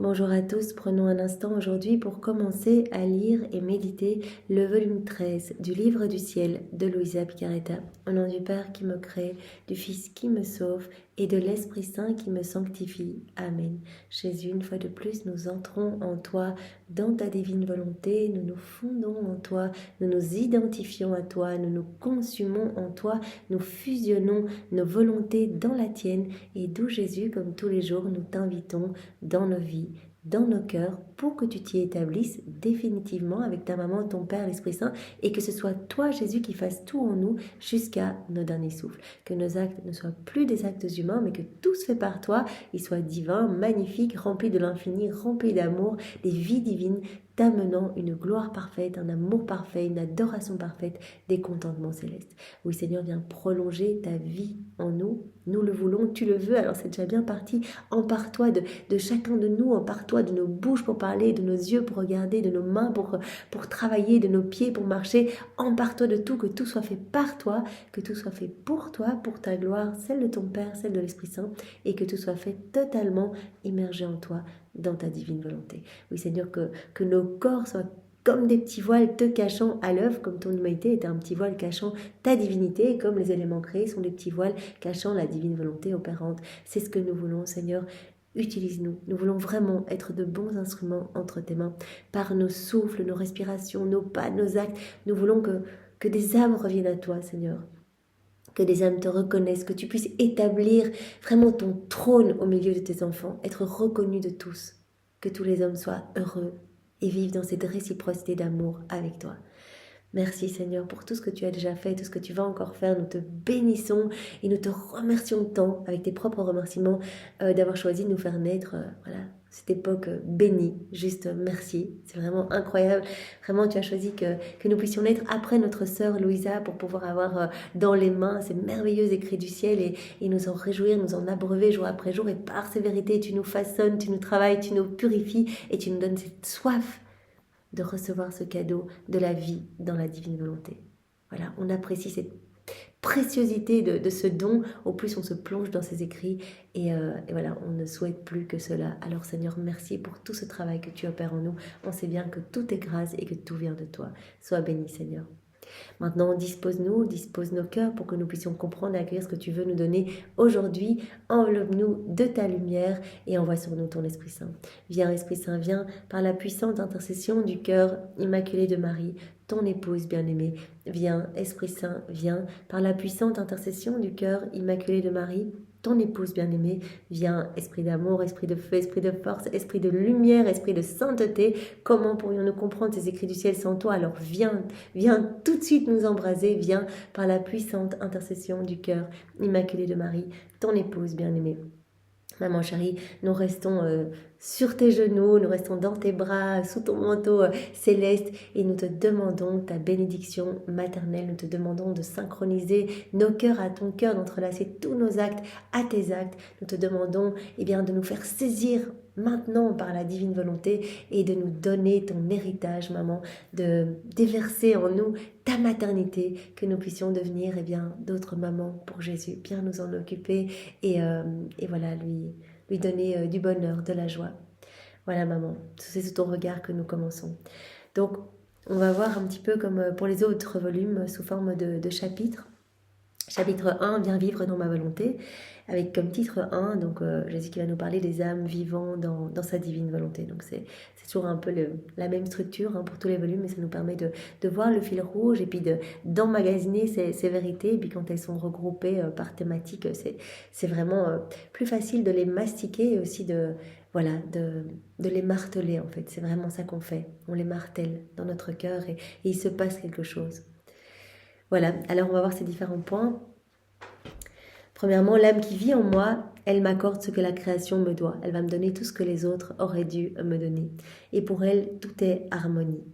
Bonjour à tous, prenons un instant aujourd'hui pour commencer à lire et méditer le volume 13 du Livre du Ciel de Luisa Picaretta. Au nom du Père qui me crée, du Fils qui me sauve et de l'Esprit Saint qui me sanctifie. Amen. Jésus, une fois de plus, nous entrons en toi, dans ta divine volonté, nous nous fondons en toi, nous nous identifions à toi, nous nous consumons en toi, nous fusionnons nos volontés dans la tienne et d'où Jésus, comme tous les jours, nous t'invitons dans nos vies, dans nos cœurs, pour que tu t'y établisses définitivement avec ta maman, ton Père, l'Esprit Saint, et que ce soit toi, Jésus, qui fasse tout en nous jusqu'à nos derniers souffles. Que nos actes ne soient plus des actes humains, mais que tout se fait par toi, ils soient divins, magnifiques, remplis de l'infini, remplis d'amour, des vies divines, t'amenant une gloire parfaite, un amour parfait, une adoration parfaite, des contentements célestes. Oui, Seigneur, viens prolonger ta vie en nous. Nous le voulons, tu le veux, alors c'est déjà bien parti. Empare-toi de chacun de nous, empare-toi de nos bouches pour parler, de nos yeux pour regarder, de nos mains pour travailler, de nos pieds pour marcher. Empare-toi de tout, que tout soit fait par toi, que tout soit fait pour toi, pour ta gloire, celle de ton Père, celle de l'Esprit Saint, et que tout soit fait totalement immergé en toi, dans ta divine volonté. Oui, Seigneur, que nos corps soient comme des petits voiles te cachant à l'œuvre, comme ton humanité était un petit voile cachant ta divinité, comme les éléments créés sont des petits voiles cachant la divine volonté opérante. C'est ce que nous voulons, Seigneur. Utilise-nous. Nous voulons vraiment être de bons instruments entre tes mains. Par nos souffles, nos respirations, nos pas, nos actes, nous voulons que des âmes reviennent à toi, Seigneur. Que des âmes te reconnaissent, que tu puisses établir vraiment ton trône au milieu de tes enfants, être reconnu de tous, que tous les hommes soient heureux et vivent dans cette réciprocité d'amour avec toi. Merci Seigneur pour tout ce que tu as déjà fait, tout ce que tu vas encore faire. Nous te bénissons et nous te remercions tant, avec tes propres remerciements, d'avoir choisi de nous faire naître, cette époque bénie. Juste merci, c'est vraiment incroyable. Vraiment, tu as choisi que nous puissions naître après notre sœur Louisa pour pouvoir avoir dans les mains ces merveilleux écrits du ciel et nous en réjouir, nous en abreuver jour après jour. Et par ces vérités, tu nous façonnes, tu nous travailles, tu nous purifies et tu nous donnes cette soif de recevoir ce cadeau de la vie dans la divine volonté. Voilà, on apprécie cette préciosité de ce don, au plus on se plonge dans ses écrits et voilà, on ne souhaite plus que cela. Alors Seigneur, merci pour tout ce travail que tu opères en nous. On sait bien que tout est grâce et que tout vient de toi. Sois béni Seigneur. Maintenant, dispose-nous, dispose nos cœurs pour que nous puissions comprendre et accueillir ce que tu veux nous donner aujourd'hui. Enveloppe-nous de ta lumière et envoie sur nous ton Esprit Saint. Viens, Esprit Saint, viens par la puissante intercession du cœur immaculé de Marie, ton épouse bien-aimée. Viens, Esprit Saint, viens par la puissante intercession du cœur immaculé de Marie, ton épouse bien-aimée. Viens, esprit d'amour, esprit de feu, esprit de force, esprit de lumière, esprit de sainteté. Comment pourrions-nous comprendre ces écrits du ciel sans toi? Alors viens, viens tout de suite nous embraser. Viens par la puissante intercession du cœur immaculé de Marie, ton épouse bien-aimée. Maman chérie, nous restons sur tes genoux, nous restons dans tes bras, sous ton manteau céleste et nous te demandons ta bénédiction maternelle. Nous te demandons de synchroniser nos cœurs à ton cœur, d'entrelacer tous nos actes à tes actes. Nous te demandons de nous faire saisir maintenant par la divine volonté et de nous donner ton héritage, maman, de déverser en nous ta maternité, que nous puissions devenir d'autres mamans pour Jésus, bien nous en occuper et voilà, lui donner du bonheur, de la joie. Voilà maman, c'est sous ton regard que nous commençons. Donc on va voir un petit peu comme pour les autres volumes sous forme de chapitres. Chapitre 1, viens vivre dans ma volonté, avec comme titre 1, donc Jésus qui va nous parler des âmes vivant dans sa divine volonté. Donc c'est toujours un peu la même structure pour tous les volumes, mais ça nous permet de voir le fil rouge et puis d'emmagasiner ces vérités. Et puis quand elles sont regroupées par thématique, c'est vraiment plus facile de les mastiquer et aussi de les marteler en fait. C'est vraiment ça qu'on fait, on les martèle dans notre cœur et il se passe quelque chose. Voilà, alors on va voir ces différents points. Premièrement, l'âme qui vit en moi, elle m'accorde ce que la création me doit. Elle va me donner tout ce que les autres auraient dû me donner. Et pour elle, tout est harmonie.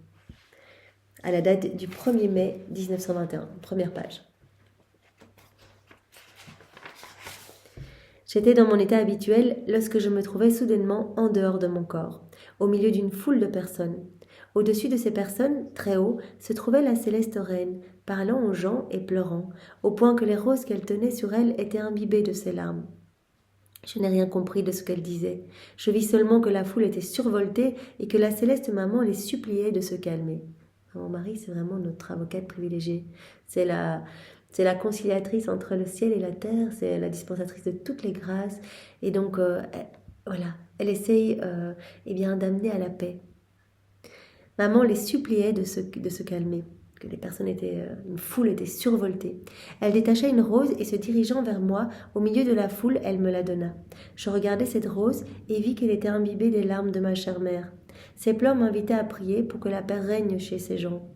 À la date du 1er mai 1921, première page. J'étais dans mon état habituel lorsque je me trouvais soudainement en dehors de mon corps, au milieu d'une foule de personnes. Au-dessus de ces personnes, très haut, se trouvait la céleste reine, parlant aux gens et pleurant, au point que les roses qu'elle tenait sur elle étaient imbibées de ses larmes. Je n'ai rien compris de ce qu'elle disait. Je vis seulement que la foule était survoltée et que la céleste maman les suppliait de se calmer. Maman Marie, c'est vraiment notre avocate privilégiée. C'est la conciliatrice entre le ciel et la terre, c'est la dispensatrice de toutes les grâces. Et donc, voilà, elle essaye eh bien, d'amener à la paix. Maman les suppliait de se calmer, que les personnes une foule était survoltée. Elle détacha une rose et se dirigeant vers moi, au milieu de la foule, elle me la donna. Je regardai cette rose et vis qu'elle était imbibée des larmes de ma chère mère. Ses pleurs m'invitaient à prier pour que la paix règne chez ces gens.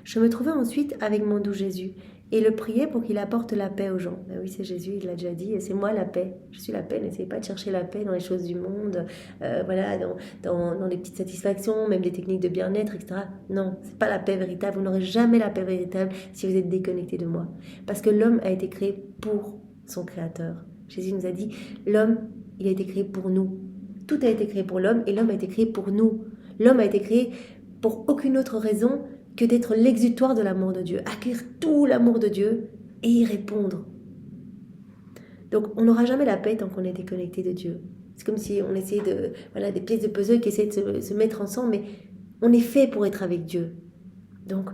Je me trouvais ensuite avec mon doux Jésus et le priais pour qu'il apporte la paix aux gens. Ben oui, c'est Jésus, il l'a déjà dit, c'est moi la paix. Je suis la paix, n'essayez pas de chercher la paix dans les choses du monde, voilà, dans les petites satisfactions, même des techniques de bien-être, etc. Non, c'est pas la paix véritable, vous n'aurez jamais la paix véritable si vous êtes déconnecté de moi. Parce que l'homme a été créé pour son Créateur. Jésus nous a dit, l'homme, il a été créé pour nous. Tout a été créé pour l'homme et l'homme a été créé pour nous. L'homme a été créé pour aucune autre raison que d'être l'exutoire de l'amour de Dieu, accueillir tout l'amour de Dieu et y répondre. Donc on n'aura jamais la paix tant qu'on est déconnecté de Dieu. C'est comme si on essayait des pièces de puzzle qui essaient de se mettre ensemble, mais on est fait pour être avec Dieu. Donc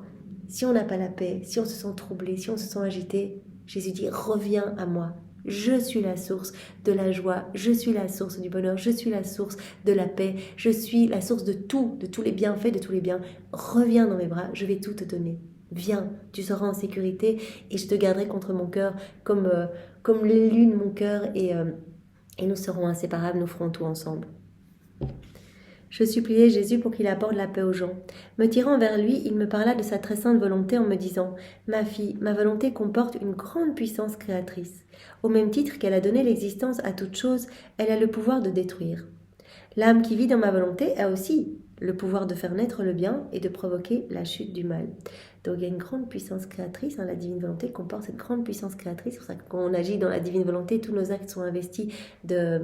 si on n'a pas la paix, si on se sent troublé, si on se sent agité, Jésus dit reviens à moi. Je suis la source de la joie, je suis la source du bonheur, je suis la source de la paix, je suis la source de tout, de tous les bienfaits, de tous les biens. Reviens dans mes bras, je vais tout te donner. Viens, tu seras en sécurité et je te garderai contre mon cœur comme les lunes mon cœur et nous serons inséparables, nous ferons tout ensemble. Je suppliai Jésus pour qu'il apporte la paix aux gens. Me tirant vers lui, il me parla de sa très sainte volonté en me disant « Ma fille, ma volonté comporte une grande puissance créatrice. Au même titre qu'elle a donné l'existence à toute chose, elle a le pouvoir de détruire. L'âme qui vit dans ma volonté a aussi le pouvoir de faire naître le bien et de provoquer la chute du mal. » Donc il y a une grande puissance créatrice, la divine volonté comporte cette grande puissance créatrice. C'est pour ça que quand on agit dans la divine volonté, tous nos actes sont investis de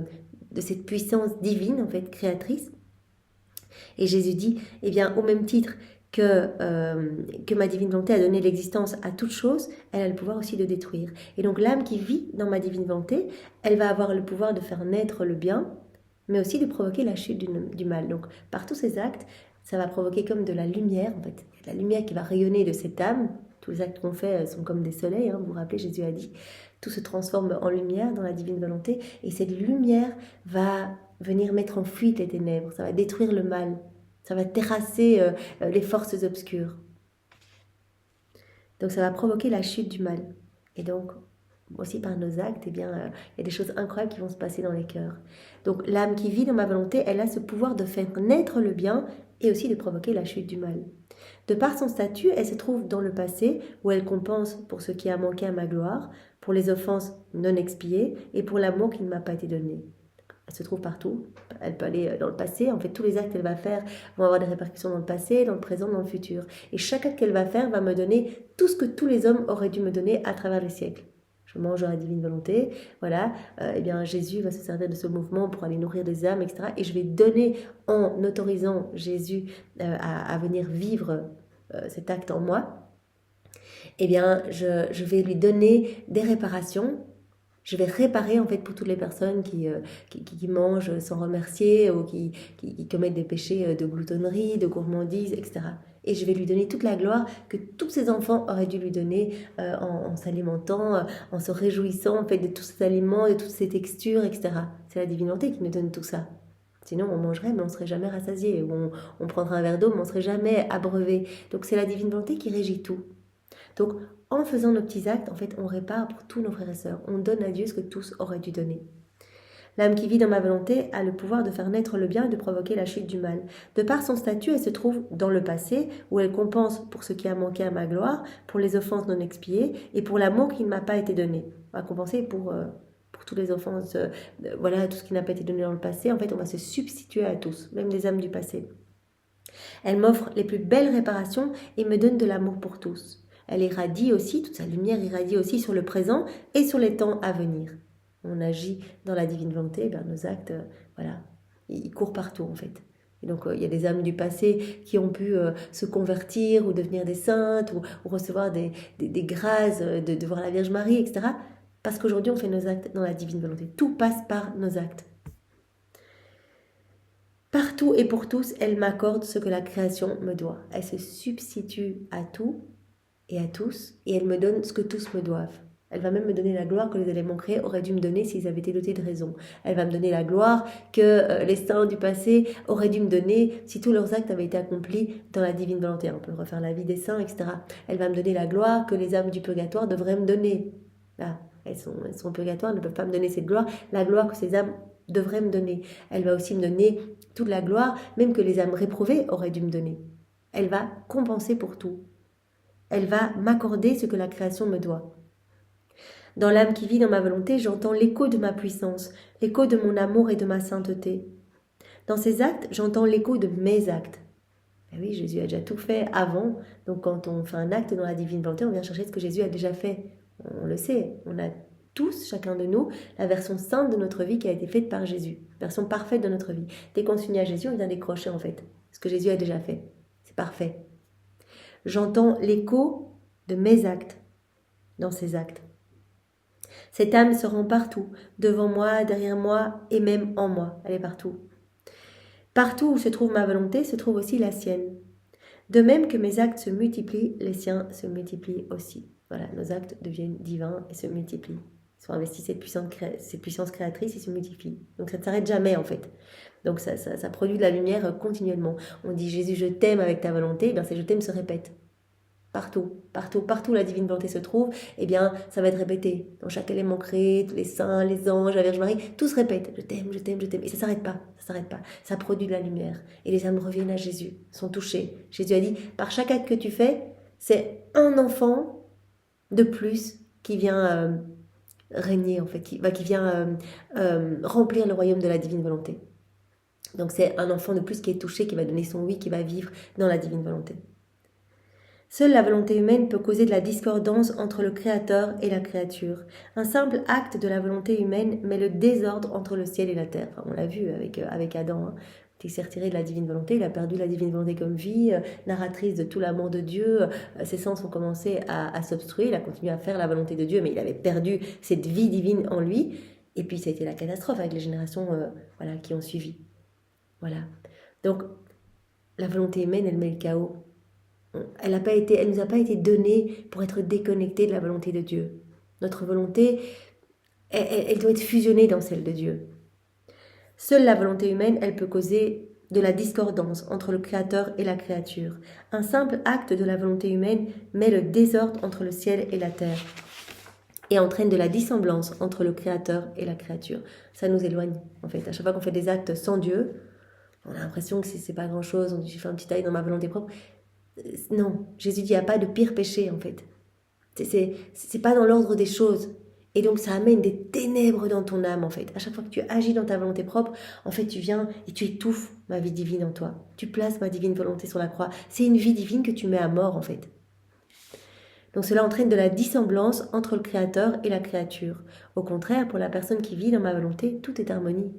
cette puissance divine, en fait, créatrice. Et Jésus dit, eh bien, au même titre que ma divine volonté a donné l'existence à toute chose, elle a le pouvoir aussi de détruire. Et donc l'âme qui vit dans ma divine volonté, elle va avoir le pouvoir de faire naître le bien, mais aussi de provoquer la chute du mal. Donc par tous ces actes, ça va provoquer comme de la lumière, en fait. La lumière qui va rayonner de cette âme. Tous les actes qu'on fait sont comme des soleils, vous vous rappelez, Jésus a dit. Tout se transforme en lumière dans la divine volonté. Et cette lumière va venir mettre en fuite les ténèbres. Ça va détruire le mal. Ça va terrasser les forces obscures. Donc ça va provoquer la chute du mal. Et donc, aussi par nos actes, eh bien, il y a des choses incroyables qui vont se passer dans les cœurs. Donc l'âme qui vit dans ma volonté, elle a ce pouvoir de faire naître le bien et aussi de provoquer la chute du mal. De par son statut, elle se trouve dans le passé où elle compense pour ce qui a manqué à ma gloire, pour les offenses non expiées et pour l'amour qui ne m'a pas été donné. Elle se trouve partout, elle peut aller dans le passé, en fait tous les actes qu'elle va faire vont avoir des répercussions dans le passé, dans le présent, dans le futur. Et chaque acte qu'elle va faire va me donner tout ce que tous les hommes auraient dû me donner à travers les siècles. Je mange dans la divine volonté, voilà, eh bien Jésus va se servir de ce mouvement pour aller nourrir des âmes, etc. Et je vais donner, en autorisant Jésus à venir vivre cet acte en moi, eh bien je vais lui donner des réparations. Je vais réparer en fait pour toutes les personnes qui mangent sans remercier ou qui commettent des péchés de gloutonnerie, de gourmandise, etc. Et je vais lui donner toute la gloire que tous ses enfants auraient dû lui donner en s'alimentant, en se réjouissant en fait de tous ces aliments, de toutes ces textures, etc. C'est la divine volonté qui nous donne tout ça. Sinon, on mangerait, mais on ne serait jamais rassasié. Ou on prendrait un verre d'eau, mais on ne serait jamais abreuvé. Donc, c'est la divine volonté qui régit tout. Donc, en faisant nos petits actes, en fait, on répare pour tous nos frères et sœurs. On donne à Dieu ce que tous auraient dû donner. L'âme qui vit dans ma volonté a le pouvoir de faire naître le bien et de provoquer la chute du mal. De par son statut, elle se trouve dans le passé, où elle compense pour ce qui a manqué à ma gloire, pour les offenses non expiées et pour l'amour qui ne m'a pas été donné. On va compenser pour toutes les offenses, voilà, tout ce qui n'a pas été donné dans le passé. En fait, on va se substituer à tous, même les âmes du passé. Elle m'offre les plus belles réparations et me donne de l'amour pour tous. Elle irradie aussi, toute sa lumière irradie aussi sur le présent et sur les temps à venir. On agit dans la divine volonté, nos actes, voilà, ils courent partout en fait. Et donc il y a des âmes du passé qui ont pu se convertir ou devenir des saintes ou recevoir des grâces de voir la Vierge Marie, etc. Parce qu'aujourd'hui, on fait nos actes dans la divine volonté. Tout passe par nos actes. Partout et pour tous, elle m'accorde ce que la création me doit. Elle se substitue à tout et à tous, et elle me donne ce que tous me doivent. Elle va même me donner la gloire que les éléments créés auraient dû me donner s'ils avaient été dotés de raison. Elle va me donner la gloire que les saints du passé auraient dû me donner si tous leurs actes avaient été accomplis dans la divine volonté. On peut refaire la vie des saints, etc. Elle va me donner la gloire que les âmes du purgatoire devraient me donner. Là, elles sont au purgatoire, elles ne peuvent pas me donner cette gloire, la gloire que ces âmes devraient me donner. Elle va aussi me donner toute la gloire, même que les âmes réprouvées auraient dû me donner. Elle va compenser pour tout. Elle va m'accorder ce que la création me doit. Dans l'âme qui vit dans ma volonté, j'entends l'écho de ma puissance, l'écho de mon amour et de ma sainteté. Dans ces actes, j'entends l'écho de mes actes. Et oui, Jésus a déjà tout fait avant, donc quand on fait un acte dans la divine volonté, on vient chercher ce que Jésus a déjà fait. On le sait, on a tous, chacun de nous, la version sainte de notre vie qui a été faite par Jésus, version parfaite de notre vie. Dès qu'on s'unit à Jésus, on vient décrocher en fait ce que Jésus a déjà fait. C'est parfait. J'entends l'écho de mes actes dans ces actes. Cette âme se rend partout, devant moi, derrière moi et même en moi. Elle est partout. Partout où se trouve ma volonté, se trouve aussi la sienne. De même que mes actes se multiplient, les siens se multiplient aussi. Voilà, nos actes deviennent divins et se multiplient. Ils sont investis cette puissance créatrice, ils se multiplient. Donc ça ne s'arrête jamais en fait. Donc ça produit de la lumière continuellement. On dit Jésus, je t'aime avec ta volonté, bien c'est je t'aime se répète. Partout la divine volonté se trouve, eh bien, ça va être répété. Dans chaque élément créé, tous les saints, les anges, la Vierge Marie, tout se répète. Je t'aime, je t'aime, je t'aime. Et ça s'arrête pas. Ça produit de la lumière. Et les âmes reviennent à Jésus, sont touchées. Jésus a dit, par chaque acte que tu fais, c'est un enfant de plus qui vient régner, en fait, qui vient remplir le royaume de la divine volonté. Donc c'est un enfant de plus qui est touché, qui va donner son oui, qui va vivre dans la divine volonté. Seule la volonté humaine peut causer de la discordance entre le Créateur et la créature. Un simple acte de la volonté humaine met le désordre entre le ciel et la terre. Enfin, on l'a vu avec Adam. Il s'est retiré de la divine volonté, il a perdu la divine volonté comme vie, narratrice de tout l'amour de Dieu. Ses sens ont commencé à s'obstruer, il a continué à faire la volonté de Dieu, mais il avait perdu cette vie divine en lui. Et puis ça a été la catastrophe avec les générations qui ont suivi. Voilà. Donc la volonté humaine, elle met le chaos. Elle ne nous a pas été donnée pour être déconnectée de la volonté de Dieu. Notre volonté, elle doit être fusionnée dans celle de Dieu. Seule la volonté humaine, elle peut causer de la discordance entre le Créateur et la créature. Un simple acte de la volonté humaine met le désordre entre le ciel et la terre et entraîne de la dissemblance entre le Créateur et la créature. Ça nous éloigne, en fait. À chaque fois qu'on fait des actes sans Dieu, on a l'impression que c'est pas grand-chose, on dit je fais un petit taille dans ma volonté propre. Non, Jésus dit il n'y a pas de pire péché en fait. C'est pas dans l'ordre des choses. Et donc ça amène des ténèbres dans ton âme en fait. À chaque fois que tu agis dans ta volonté propre, en fait tu viens et tu étouffes ma vie divine en toi. Tu places ma divine volonté sur la croix. C'est une vie divine que tu mets à mort en fait. Donc cela entraîne de la dissemblance entre le Créateur et la créature. Au contraire, pour la personne qui vit dans ma volonté, tout est harmonie.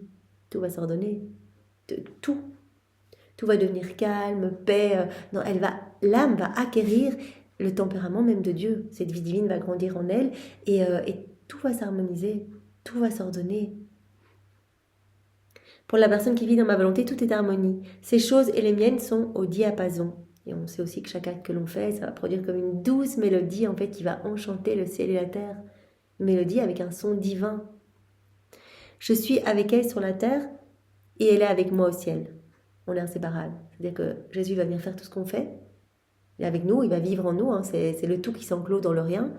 Tout va s'ordonner. Tout. Tout va devenir calme, paix. Non, l'âme va acquérir le tempérament même de Dieu. Cette vie divine va grandir en elle et tout va s'harmoniser, tout va s'ordonner. Pour la personne qui vit dans ma volonté, tout est harmonie. Ces choses et les miennes sont au diapason. Et on sait aussi que chaque acte que l'on fait, ça va produire comme une douce mélodie en fait qui va enchanter le ciel et la terre. Une mélodie avec un son divin. Je suis avec elle sur la terre et elle est avec moi au ciel. On est inséparables. C'est-à-dire que Jésus va venir faire tout ce qu'on fait. Il est avec nous, il va vivre en nous. C'est le tout qui s'enclôt dans le rien.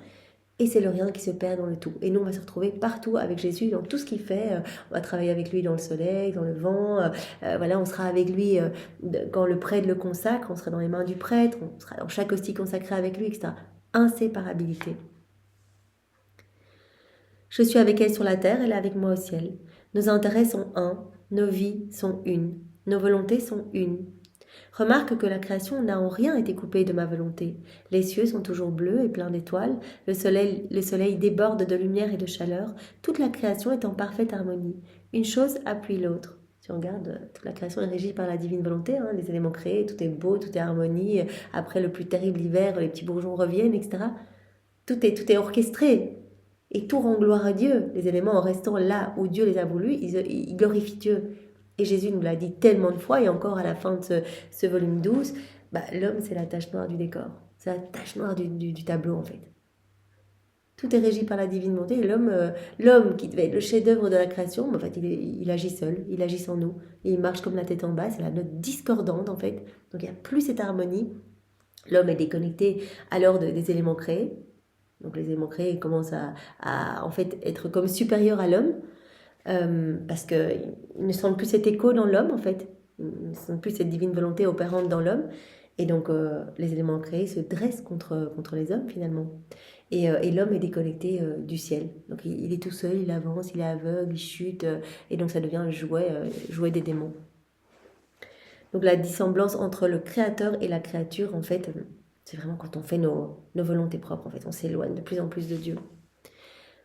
Et c'est le rien qui se perd dans le tout. Et nous, on va se retrouver partout avec Jésus, dans tout ce qu'il fait. On va travailler avec lui dans le soleil, dans le vent. On sera avec lui quand le prêtre le consacre. On sera dans les mains du prêtre. On sera dans chaque hostie consacrée avec lui, etc. Inséparabilité. Je suis avec elle sur la terre, elle est avec moi au ciel. Nos intérêts sont un, nos vies sont une. Nos volontés sont une. Remarque que la création n'a en rien été coupée de ma volonté. Les cieux sont toujours bleus et pleins d'étoiles, le soleil déborde de lumière et de chaleur, toute la création est en parfaite harmonie. Une chose appuie l'autre. Si on regarde, toute la création est régie par la divine volonté, les éléments créés, tout est beau, tout est harmonie. Après le plus terrible hiver, les petits bourgeons reviennent, etc. Tout est orchestré. Et tout rend gloire à Dieu. Les éléments, en restant là où Dieu les a voulus, ils glorifient Dieu. Et Jésus nous l'a dit tellement de fois, et encore à la fin de ce volume 12, l'homme, c'est la tache noire du décor. C'est la tache noire du tableau, en fait. Tout est régi par la divine volonté. Et l'homme qui devait être le chef-d'œuvre de la création, en fait, il agit seul, il agit sans nous. Et il marche comme la tête en bas, c'est la note discordante, en fait. Donc il n'y a plus cette harmonie. L'homme est déconnecté à l'ordre des éléments créés. Donc les éléments créés commencent à en fait être comme supérieurs à l'homme, parce qu'ils ne sentent plus cet écho dans l'homme, en fait. Ils ne sentent plus cette divine volonté opérante dans l'homme. Et donc les éléments créés se dressent contre les hommes, finalement. Et l'homme est déconnecté du ciel. Donc il est tout seul, il avance, il est aveugle, il chute, et donc ça devient le jouet des démons. Donc la dissemblance entre le créateur et la créature, en fait, c'est vraiment quand on fait nos volontés propres, en fait, on s'éloigne de plus en plus de Dieu.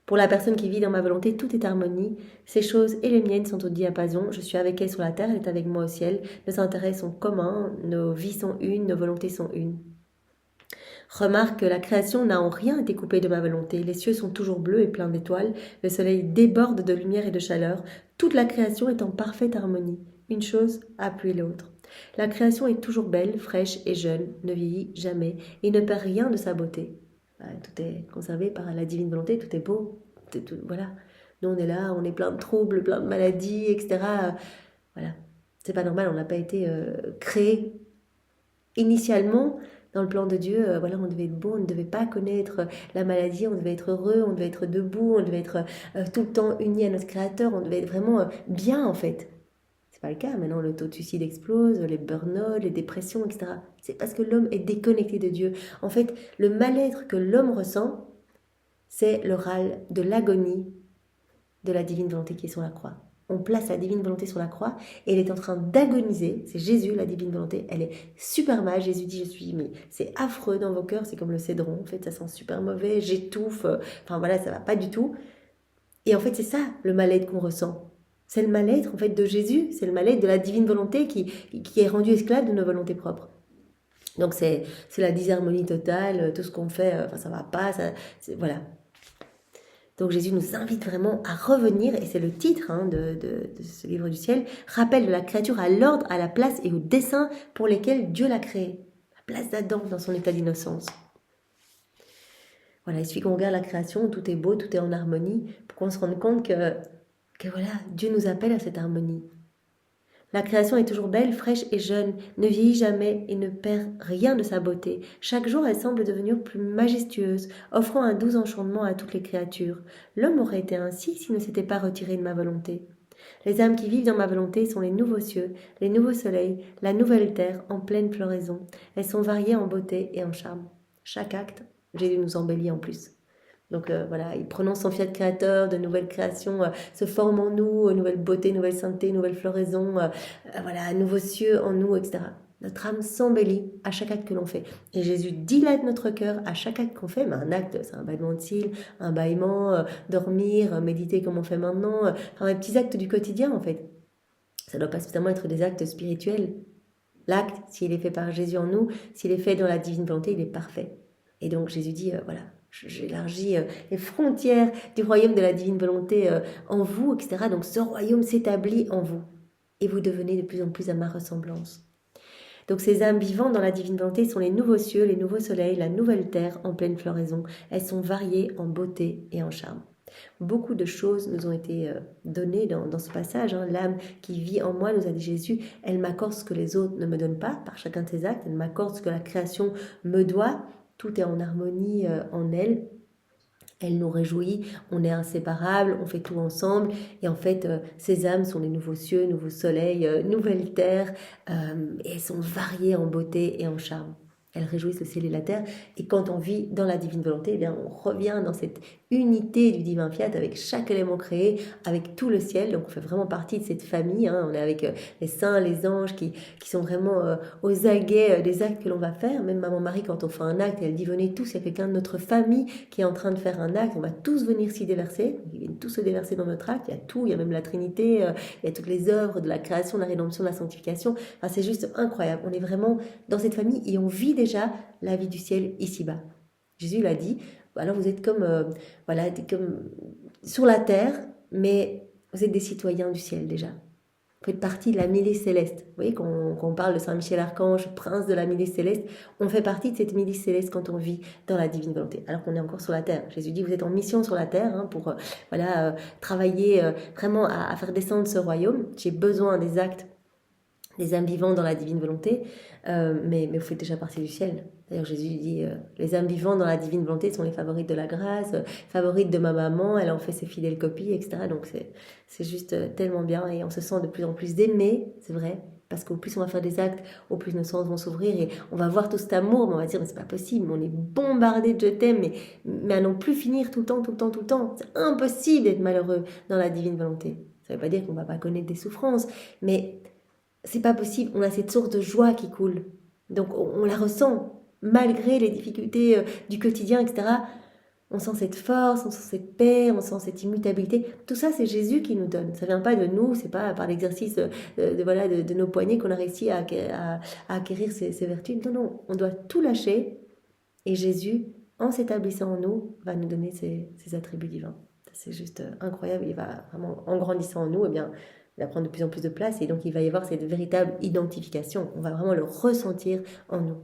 Pour la personne qui vit dans ma volonté, tout est harmonie. Ces choses et les miennes sont au diapason. Je suis avec elle sur la terre, elle est avec moi au ciel. Nos intérêts sont communs, nos vies sont une, nos volontés sont une. Remarque que la création n'a en rien été coupée de ma volonté. Les cieux sont toujours bleus et pleins d'étoiles. Le soleil déborde de lumière et de chaleur. Toute la création est en parfaite harmonie. Une chose appuie l'autre. La création est toujours belle, fraîche et jeune, ne vieillit jamais et ne perd rien de sa beauté. Tout est conservé par la divine volonté, tout est beau. Voilà. Nous, on est là, on est plein de troubles, plein de maladies, etc. Voilà. C'est pas normal, on n'a pas été créé initialement. Dans le plan de Dieu, voilà, on devait être beau, on ne devait pas connaître la maladie, on devait être heureux, on devait être debout, on devait être tout le temps uni à notre Créateur, on devait être vraiment bien en fait. C'est pas le cas, maintenant le taux de suicide explose, les burn-out, les dépressions, etc. C'est parce que l'homme est déconnecté de Dieu. En fait, le mal-être que l'homme ressent, c'est le râle de l'agonie de la divine volonté qui est sur la croix. On place la divine volonté sur la croix et elle est en train d'agoniser. C'est Jésus, la divine volonté. Elle est super mal. Jésus dit, mais c'est affreux dans vos cœurs. C'est comme le cédron. En fait, ça sent super mauvais. J'étouffe. Enfin voilà, ça va pas du tout. Et en fait, c'est ça le mal-être qu'on ressent. C'est le mal-être en fait de Jésus. C'est le mal-être de la divine volonté qui est rendu esclave de nos volontés propres. Donc c'est la disharmonie totale. Tout ce qu'on fait, ça va pas. Voilà. Donc Jésus nous invite vraiment à revenir, et c'est le titre de ce livre du ciel, rappel de la créature à l'ordre, à la place et au dessein pour lesquels Dieu l'a créé. La place d'Adam dans son état d'innocence. Voilà, il suffit qu'on regarde la création, tout est beau, tout est en harmonie, pour qu'on se rende compte que voilà, Dieu nous appelle à cette harmonie. La création est toujours belle, fraîche et jeune, ne vieillit jamais et ne perd rien de sa beauté. Chaque jour, elle semble devenir plus majestueuse, offrant un doux enchantement à toutes les créatures. L'homme aurait été ainsi s'il ne s'était pas retiré de ma volonté. Les âmes qui vivent dans ma volonté sont les nouveaux cieux, les nouveaux soleils, la nouvelle terre en pleine floraison. Elles sont variées en beauté et en charme. Chaque acte, Jésus nous embellit en plus. Donc voilà, il prononce son fiat créateur, de nouvelles créations se forment en nous, nouvelle beauté, nouvelle sainteté, nouvelle floraison, voilà, nouveaux cieux en nous, etc. Notre âme s'embellit à chaque acte que l'on fait. Et Jésus dilate notre cœur à chaque acte qu'on fait. Mais un acte, c'est un battement de cils, un bâillement, dormir, méditer comme on fait maintenant, enfin, les petits actes du quotidien en fait. Ça ne doit pas spécialement être des actes spirituels. L'acte, s'il est fait par Jésus en nous, s'il est fait dans la divine volonté, il est parfait. Et donc Jésus dit, voilà, j'élargis les frontières du royaume de la divine volonté en vous, etc. Donc ce royaume s'établit en vous. Et vous devenez de plus en plus à ma ressemblance. Donc ces âmes vivantes dans la divine volonté sont les nouveaux cieux, les nouveaux soleils, la nouvelle terre en pleine floraison. Elles sont variées en beauté et en charme. Beaucoup de choses nous ont été données dans ce passage. L'âme qui vit en moi, nous a dit Jésus, elle m'accorde ce que les autres ne me donnent pas par chacun de ses actes. Elle m'accorde ce que la création me doit. Tout est en harmonie en elle. Elle nous réjouit, on est inséparables, on fait tout ensemble. Et en fait, ces âmes sont les nouveaux cieux, nouveaux soleils, nouvelles terres. Et elles sont variées en beauté et en charme. Elles réjouissent le ciel et la terre. Et quand on vit dans la divine volonté, eh bien, on revient dans cette unité du divin fiat avec chaque élément créé, avec tout le ciel. Donc on fait vraiment partie de cette famille. On est avec les saints, les anges qui sont vraiment aux aguets des actes que l'on va faire. Même Maman Marie, quand on fait un acte, elle dit venez tous, il y a quelqu'un de notre famille qui est en train de faire un acte. On va tous venir s'y déverser. Ils viennent tous se déverser dans notre acte. Il y a tout, il y a même la Trinité, il y a toutes les œuvres de la création, de la rédemption, de la sanctification. Enfin, c'est juste incroyable. On est vraiment dans cette famille et on vit déjà la vie du ciel ici-bas. Jésus l'a dit, alors vous êtes comme, comme sur la terre, mais vous êtes des citoyens du ciel déjà. Vous faites partie de la milice céleste. Vous voyez, quand on parle de Saint Michel Archange, prince de la milice céleste, on fait partie de cette milice céleste quand on vit dans la divine volonté, alors qu'on est encore sur la terre. Jésus dit, vous êtes en mission sur la terre pour travailler vraiment à faire descendre ce royaume. J'ai besoin des actes des âmes vivantes dans la divine volonté, mais vous faites déjà partie du ciel. D'ailleurs, Jésus dit, les âmes vivantes dans la divine volonté sont les favorites de la grâce, favorites de ma maman, elle en fait ses fidèles copies, etc. Donc c'est juste tellement bien, et on se sent de plus en plus aimé, c'est vrai, parce qu'au plus on va faire des actes, au plus nos sens vont s'ouvrir, et on va voir tout cet amour, mais on va dire, mais c'est pas possible, on est bombardé de je t'aime, mais à non plus finir tout le temps, tout le temps, tout le temps. C'est impossible d'être malheureux dans la divine volonté. Ça veut pas dire qu'on va pas connaître des souffrances, mais c'est pas possible, on a cette source de joie qui coule. Donc on la ressent, malgré les difficultés du quotidien, etc. On sent cette force, on sent cette paix, on sent cette immutabilité. Tout ça, c'est Jésus qui nous donne. Ça vient pas de nous, c'est pas par l'exercice de nos poignets qu'on a réussi à acquérir ces vertus. Non, non, on doit tout lâcher, et Jésus, en s'établissant en nous, va nous donner ses attributs divins. C'est juste incroyable. Il va vraiment, en grandissant en nous, eh bien, il va prendre de plus en plus de place, et donc il va y avoir cette véritable identification. On va vraiment le ressentir en nous.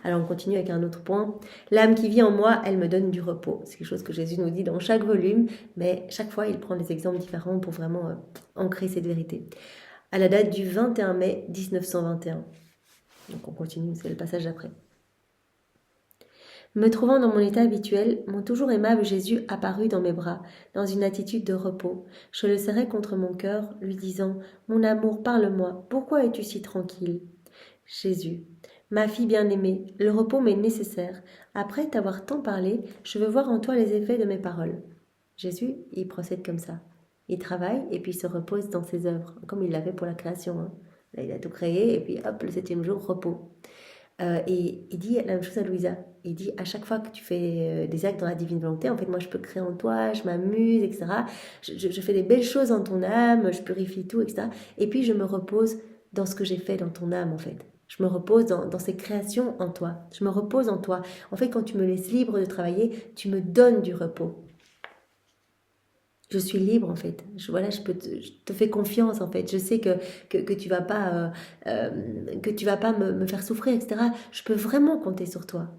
Alors on continue avec un autre point. L'âme qui vit en moi, elle me donne du repos. C'est quelque chose que Jésus nous dit dans chaque volume, mais chaque fois il prend des exemples différents pour vraiment ancrer cette vérité. À la date du 21 mai 1921. Donc on continue, c'est le passage d'après. Me trouvant dans mon état habituel, mon toujours aimable Jésus apparut dans mes bras, dans une attitude de repos. Je le serrai contre mon cœur, lui disant « Mon amour, parle-moi, pourquoi es-tu si tranquille ?» Jésus. Ma fille bien-aimée, le repos m'est nécessaire. Après t'avoir tant parlé, je veux voir en toi les effets de mes paroles. Jésus, il procède comme ça. Il travaille et puis il se repose dans ses œuvres, comme il l'a fait pour la création. Là, il a tout créé et puis hop, le 7e jour, repos. Et il dit la même chose à Louisa. Il dit à chaque fois que tu fais des actes dans la divine volonté, en fait, moi je peux créer en toi, je m'amuse, etc. Je fais des belles choses en ton âme, je purifie tout, etc. Et puis je me repose dans ce que j'ai fait dans ton âme, en fait. Je me repose dans ces créations en toi. Je me repose en toi. En fait, quand tu me laisses libre de travailler, tu me donnes du repos. Je suis libre, en fait. Je te fais confiance, en fait. Je sais que tu vas pas, me faire souffrir, etc. Je peux vraiment compter sur toi.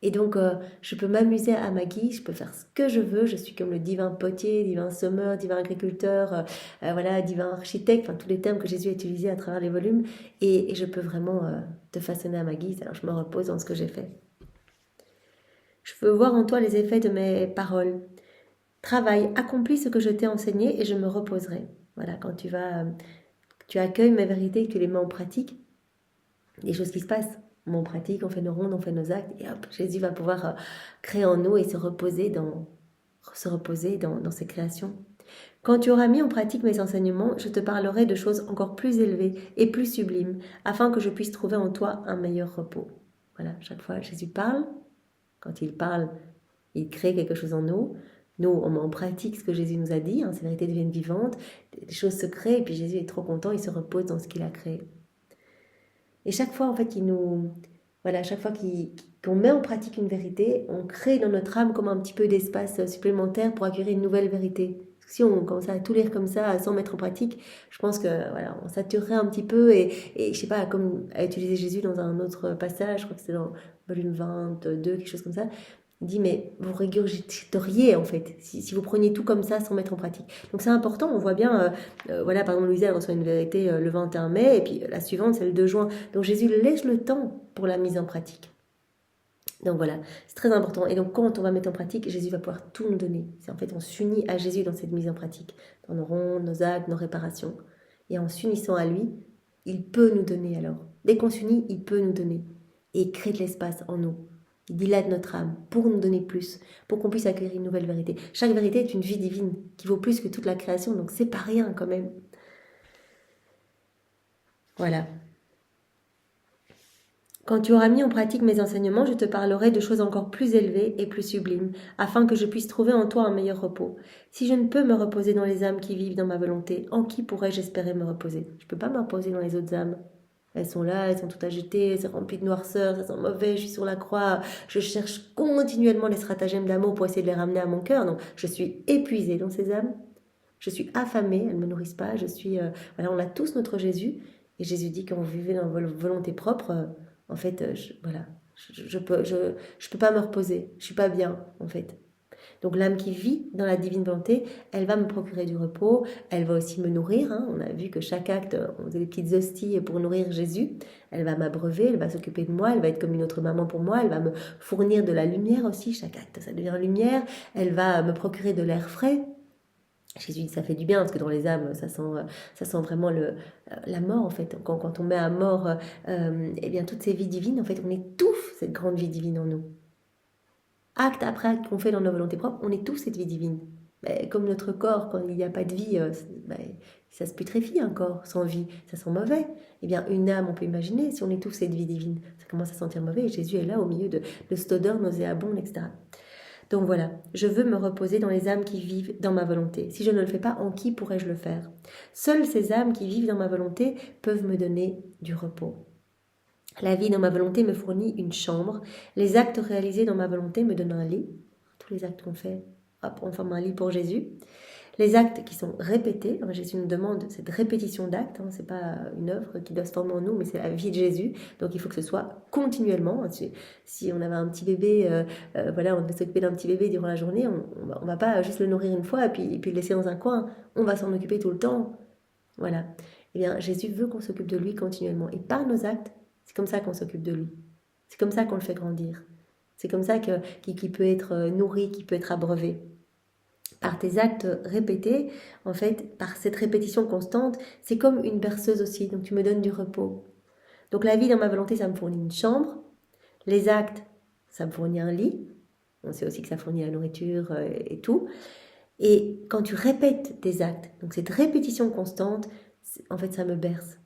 Et donc, je peux m'amuser à ma guise, je peux faire ce que je veux. Je suis comme le divin potier, divin semeur, divin agriculteur, divin architecte, enfin tous les termes que Jésus a utilisés à travers les volumes. Et je peux vraiment te façonner à ma guise. Alors, je me repose dans ce que j'ai fait. Je veux voir en toi les effets de mes paroles. Travaille, accomplis ce que je t'ai enseigné et je me reposerai. Voilà, quand tu accueilles mes vérités et que tu les mets en pratique, des choses qui se passent. On met en pratique, on fait nos rondes, on fait nos actes, et hop, Jésus va pouvoir créer en nous et se reposer dans ses créations. Quand tu auras mis en pratique mes enseignements, je te parlerai de choses encore plus élevées et plus sublimes, afin que je puisse trouver en toi un meilleur repos. Voilà, chaque fois Jésus parle. Quand il parle, il crée quelque chose en nous. Nous, on met en pratique ce que Jésus nous a dit, ces vérités deviennent vivantes, des choses se créent, et puis Jésus est trop content, il se repose dans ce qu'il a créé. Et chaque fois, en fait, chaque fois qu'on met en pratique une vérité, on crée dans notre âme comme un petit peu d'espace supplémentaire pour acquérir une nouvelle vérité. Parce que si on commence à tout lire comme ça, sans mettre en pratique, je pense que on saturerait un petit peu, et je sais pas, comme a utilisé Jésus dans un autre passage, je crois que c'est dans volume 22, quelque chose comme ça. Il dit, mais vous régurgiteriez, en fait, si vous preniez tout comme ça sans mettre en pratique. Donc c'est important, on voit bien, par exemple, Louisa, elle reçoit une vérité le 21 mai, et puis la suivante, c'est le 2 juin. Donc Jésus laisse le temps pour la mise en pratique. Donc voilà, c'est très important. Et donc quand on va mettre en pratique, Jésus va pouvoir tout nous donner. C'est en fait, on s'unit à Jésus dans cette mise en pratique, dans nos rondes, nos actes, nos réparations. Et en s'unissant à lui, il peut nous donner alors. Dès qu'on s'unit, il peut nous donner. Et il crée de l'espace en nous. Il dilate notre âme pour nous donner plus, pour qu'on puisse acquérir une nouvelle vérité. Chaque vérité est une vie divine qui vaut plus que toute la création, donc c'est pas rien quand même. Voilà. Quand tu auras mis en pratique mes enseignements, je te parlerai de choses encore plus élevées et plus sublimes, afin que je puisse trouver en toi un meilleur repos. Si je ne peux me reposer dans les âmes qui vivent dans ma volonté, en qui pourrais-je espérer me reposer? Je ne peux pas me reposer dans les autres âmes. Elles sont là, elles sont toutes agitées, c'est rempli de noirceur, ça sent mauvais, je suis sur la croix, je cherche continuellement les stratagèmes d'amour pour essayer de les ramener à mon cœur. Donc, je suis épuisée dans ces âmes, je suis affamée, elles ne me nourrissent pas, voilà, on a tous notre Jésus, et Jésus dit qu'on vivait dans volonté propre, en fait, voilà, je peux pas me reposer, je suis pas bien, en fait. Donc l'âme qui vit dans la divine volonté, elle va me procurer du repos, elle va aussi me nourrir. On a vu que chaque acte, on faisait des petites hosties pour nourrir Jésus. Elle va m'abreuver, elle va s'occuper de moi, elle va être comme une autre maman pour moi, elle va me fournir de la lumière aussi, chaque acte ça devient lumière, elle va me procurer de l'air frais. Jésus dit ça fait du bien parce que dans les âmes ça sent vraiment la mort en fait. Quand on met à mort eh bien toutes ces vies divines, en fait on étouffe cette grande vie divine en nous. Acte après acte qu'on fait dans nos volontés propres, on est tous cette vie divine. Mais comme notre corps, quand il n'y a pas de vie, ça se putréfie un corps sans vie, ça sent mauvais. Eh bien, une âme, on peut imaginer, si on est tous cette vie divine, ça commence à sentir mauvais et Jésus est là au milieu de cette odeur nauséabonde, etc. Donc voilà, je veux me reposer dans les âmes qui vivent dans ma volonté. Si je ne le fais pas, en qui pourrais-je le faire? Seules ces âmes qui vivent dans ma volonté peuvent me donner du repos. La vie dans ma volonté me fournit une chambre. Les actes réalisés dans ma volonté me donnent un lit. Tous les actes qu'on fait, hop, on forme un lit pour Jésus. Les actes qui sont répétés, Jésus nous demande cette répétition d'actes, c'est pas une œuvre qui doit se former en nous, mais c'est la vie de Jésus, donc il faut que ce soit continuellement. Si on avait un petit bébé, voilà, on devait s'occuper d'un petit bébé durant la journée, on va pas juste le nourrir une fois et puis le laisser dans un coin, on va s'en occuper tout le temps. Voilà. Eh bien, Jésus veut qu'on s'occupe de lui continuellement, et par nos actes, c'est comme ça qu'on s'occupe de lui. C'est comme ça qu'on le fait grandir. C'est comme ça qu'il peut être nourri, qu'il peut être abreuvé. Par tes actes répétés, en fait, par cette répétition constante, c'est comme une berceuse aussi, donc tu me donnes du repos. Donc la vie dans ma volonté, ça me fournit une chambre. Les actes, ça me fournit un lit. On sait aussi que ça fournit la nourriture et tout. Et quand tu répètes tes actes, donc cette répétition constante, en fait, ça me berce.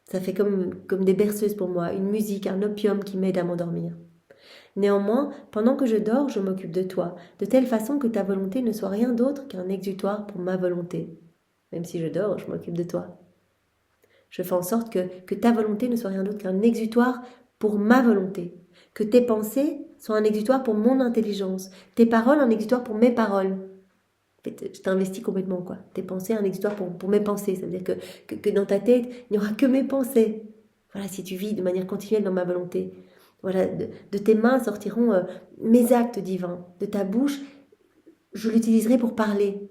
Ça fait comme des berceuses pour moi, une musique, un opium qui m'aide à m'endormir. Néanmoins, pendant que je dors, je m'occupe de toi, de telle façon que ta volonté ne soit rien d'autre qu'un exutoire pour ma volonté. Même si je dors, je m'occupe de toi. Je fais en sorte que ta volonté ne soit rien d'autre qu'un exutoire pour ma volonté. Que tes pensées soient un exutoire pour mon intelligence. Tes paroles, un exutoire pour mes paroles. En fait, je t'investis complètement, quoi. Tes pensées, un exutoire pour mes pensées. Ça veut dire que dans ta tête, il n'y aura que mes pensées. Voilà, si tu vis de manière continuelle dans ma volonté. Voilà, de tes mains sortiront mes actes divins. De ta bouche, je l'utiliserai pour parler.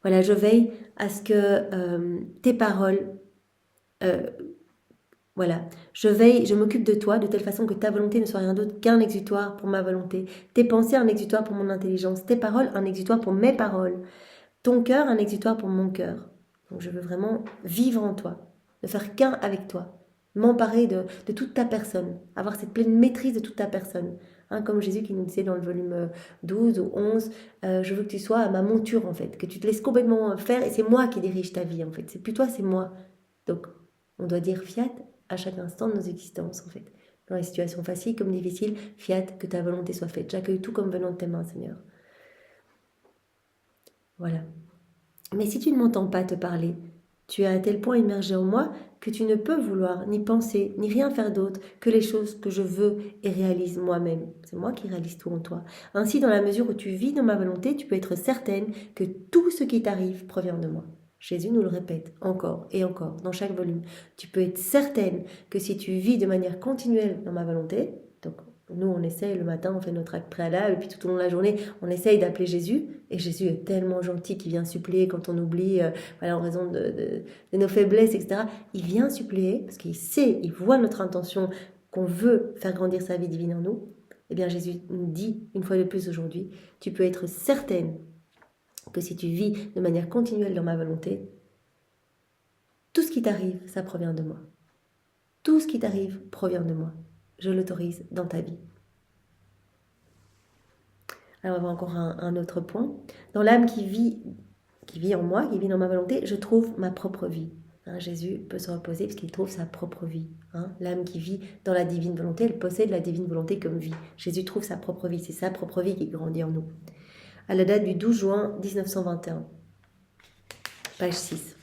Voilà, je veille à ce que tes paroles, voilà, je m'occupe de toi de telle façon que ta volonté ne soit rien d'autre qu'un exutoire pour ma volonté. Tes pensées, un exutoire pour mon intelligence. Tes paroles, un exutoire pour mes paroles. Ton cœur, un exutoire pour mon cœur. Donc je veux vraiment vivre en toi, ne faire qu'un avec toi. M'emparer de toute ta personne, avoir cette pleine maîtrise de toute ta personne. Comme Jésus qui nous disait dans le volume 12 ou 11, je veux que tu sois à ma monture en fait, que tu te laisses complètement faire et c'est moi qui dirige ta vie en fait. C'est plus toi, c'est moi. Donc on doit dire fiat à chaque instant de nos existences en fait. Dans les situations faciles comme difficiles, fiat, que ta volonté soit faite. J'accueille tout comme venant de tes mains, Seigneur. Voilà. Mais si tu ne m'entends pas te parler, tu es à tel point immergé en moi que tu ne peux vouloir, ni penser, ni rien faire d'autre que les choses que je veux et réalise moi-même. C'est moi qui réalise tout en toi. Ainsi, dans la mesure où tu vis dans ma volonté, tu peux être certaine que tout ce qui t'arrive provient de moi. Jésus nous le répète encore et encore dans chaque volume. Tu peux être certaine que si tu vis de manière continuelle dans ma volonté, donc nous on essaye le matin, on fait notre acte préalable, et puis tout au long de la journée, on essaye d'appeler Jésus, et Jésus est tellement gentil qu'il vient suppléer quand on oublie, voilà, en raison de nos faiblesses, etc. Il vient suppléer, parce qu'il sait, il voit notre intention, qu'on veut faire grandir sa vie divine en nous. Eh bien Jésus nous dit, une fois de plus aujourd'hui, tu peux être certaine que si tu vis de manière continuelle dans ma volonté, tout ce qui t'arrive, ça provient de moi. Tout ce qui t'arrive provient de moi. Je l'autorise dans ta vie. Alors on va voir encore un autre point. Dans l'âme qui vit en moi, qui vit dans ma volonté, je trouve ma propre vie. Jésus peut se reposer parce qu'il trouve sa propre vie. L'âme qui vit dans la divine volonté, elle possède la divine volonté comme vie. Jésus trouve sa propre vie, c'est sa propre vie qui grandit en nous. À la date du 12 juin 1921, page 6.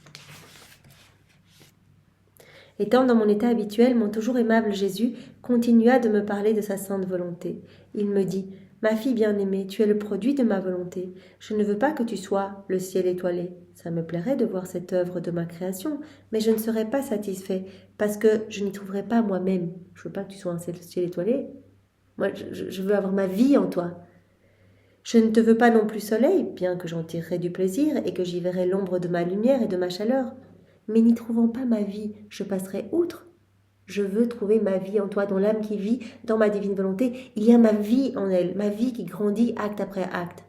Étant dans mon état habituel, mon toujours aimable Jésus continua de me parler de sa sainte volonté. Il me dit, « Ma fille bien-aimée, tu es le produit de ma volonté. Je ne veux pas que tu sois le ciel étoilé. Ça me plairait de voir cette œuvre de ma création, mais je ne serais pas satisfait parce que je n'y trouverais pas moi-même. Je veux pas que tu sois un ciel étoilé. Moi, je veux avoir ma vie en toi. Je ne te veux pas non plus soleil, bien que j'en tirerai du plaisir et que j'y verrai l'ombre de ma lumière et de ma chaleur. Mais n'y trouvant pas ma vie, je passerai outre. Je veux trouver ma vie en toi, dans l'âme qui vit, dans ma divine volonté. Il y a ma vie en elle, ma vie qui grandit acte après acte.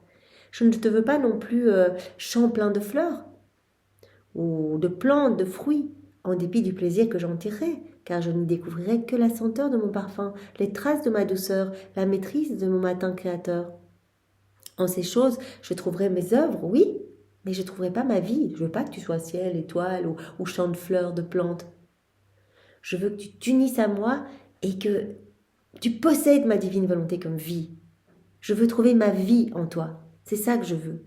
Je ne te veux pas non plus champ plein de fleurs, ou de plantes, de fruits, en dépit du plaisir que j'en tirerai, car je n'y découvrirai que la senteur de mon parfum, les traces de ma douceur, la maîtrise de mon matin créateur. En ces choses, je trouverai mes œuvres, oui, mais je ne trouverai pas ma vie. Je veux pas que tu sois ciel, étoile ou champ de fleurs, de plantes. Je veux que tu t'unisses à moi et que tu possèdes ma divine volonté comme vie. Je veux trouver ma vie en toi. C'est ça que je veux.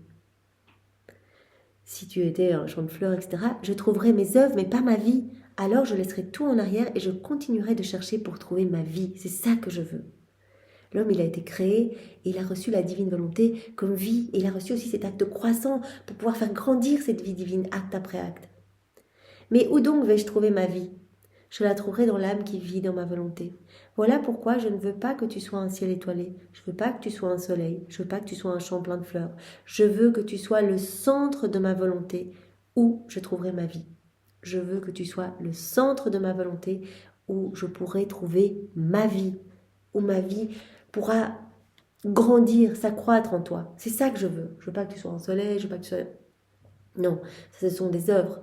Si tu étais un champ de fleurs, etc., je trouverais mes œuvres, mais pas ma vie. Alors je laisserai tout en arrière et je continuerai de chercher pour trouver ma vie. C'est ça que je veux. L'homme, il a été créé et il a reçu la divine volonté comme vie. Et il a reçu aussi cet acte croissant pour pouvoir faire grandir cette vie divine acte après acte. Mais où donc vais-je trouver ma vie ? Je la trouverai dans l'âme qui vit dans ma volonté. Voilà pourquoi je ne veux pas que tu sois un ciel étoilé. Je ne veux pas que tu sois un soleil. Je ne veux pas que tu sois un champ plein de fleurs. Je veux que tu sois le centre de ma volonté où je trouverai ma vie. Je veux que tu sois le centre de ma volonté où je pourrai trouver ma vie. Où ma vie pourra grandir, s'accroître en toi. C'est ça que je veux. Je veux pas que tu sois un soleil, je veux pas que tu sois... Non, ce sont des œuvres.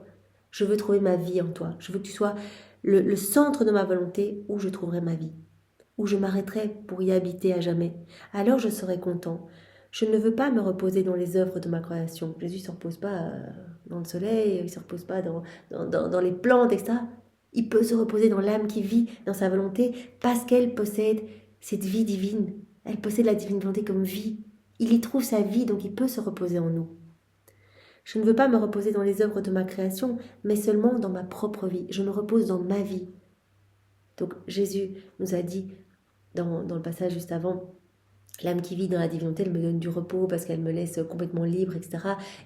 Je veux trouver ma vie en toi. Je veux que tu sois le centre de ma volonté où je trouverai ma vie, où je m'arrêterai pour y habiter à jamais. Alors je serai content. Je ne veux pas me reposer dans les œuvres de ma création. Jésus ne se repose pas dans le soleil, il ne se repose pas dans les plantes, etc. Il peut se reposer dans l'âme qui vit, dans sa volonté, parce qu'elle possède cette vie divine. Elle possède la divine volonté comme vie. Il y trouve sa vie, donc il peut se reposer en nous. Je ne veux pas me reposer dans les œuvres de ma création, mais seulement dans ma propre vie. Je me repose dans ma vie. Donc Jésus nous a dit dans le passage juste avant, l'âme qui vit dans la divinité, elle me donne du repos parce qu'elle me laisse complètement libre, etc.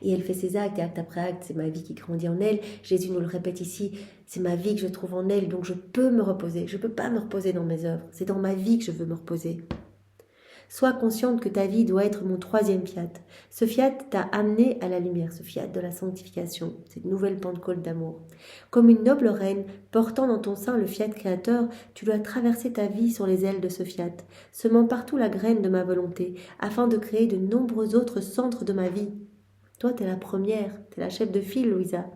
Et elle fait ses actes, et acte après acte, c'est ma vie qui grandit en elle. Jésus nous le répète ici, c'est ma vie que je trouve en elle, donc je peux me reposer. Je ne peux pas me reposer dans mes œuvres, c'est dans ma vie que je veux me reposer. Sois consciente que ta vie doit être mon troisième fiat. Ce fiat t'a amené à la lumière, ce fiat de la sanctification, cette nouvelle Pentecôte d'amour. Comme une noble reine, portant dans ton sein le fiat créateur, tu dois traverser ta vie sur les ailes de ce fiat, semant partout la graine de ma volonté, afin de créer de nombreux autres centres de ma vie. Toi, t'es la première, t'es la chef de file, Louisa.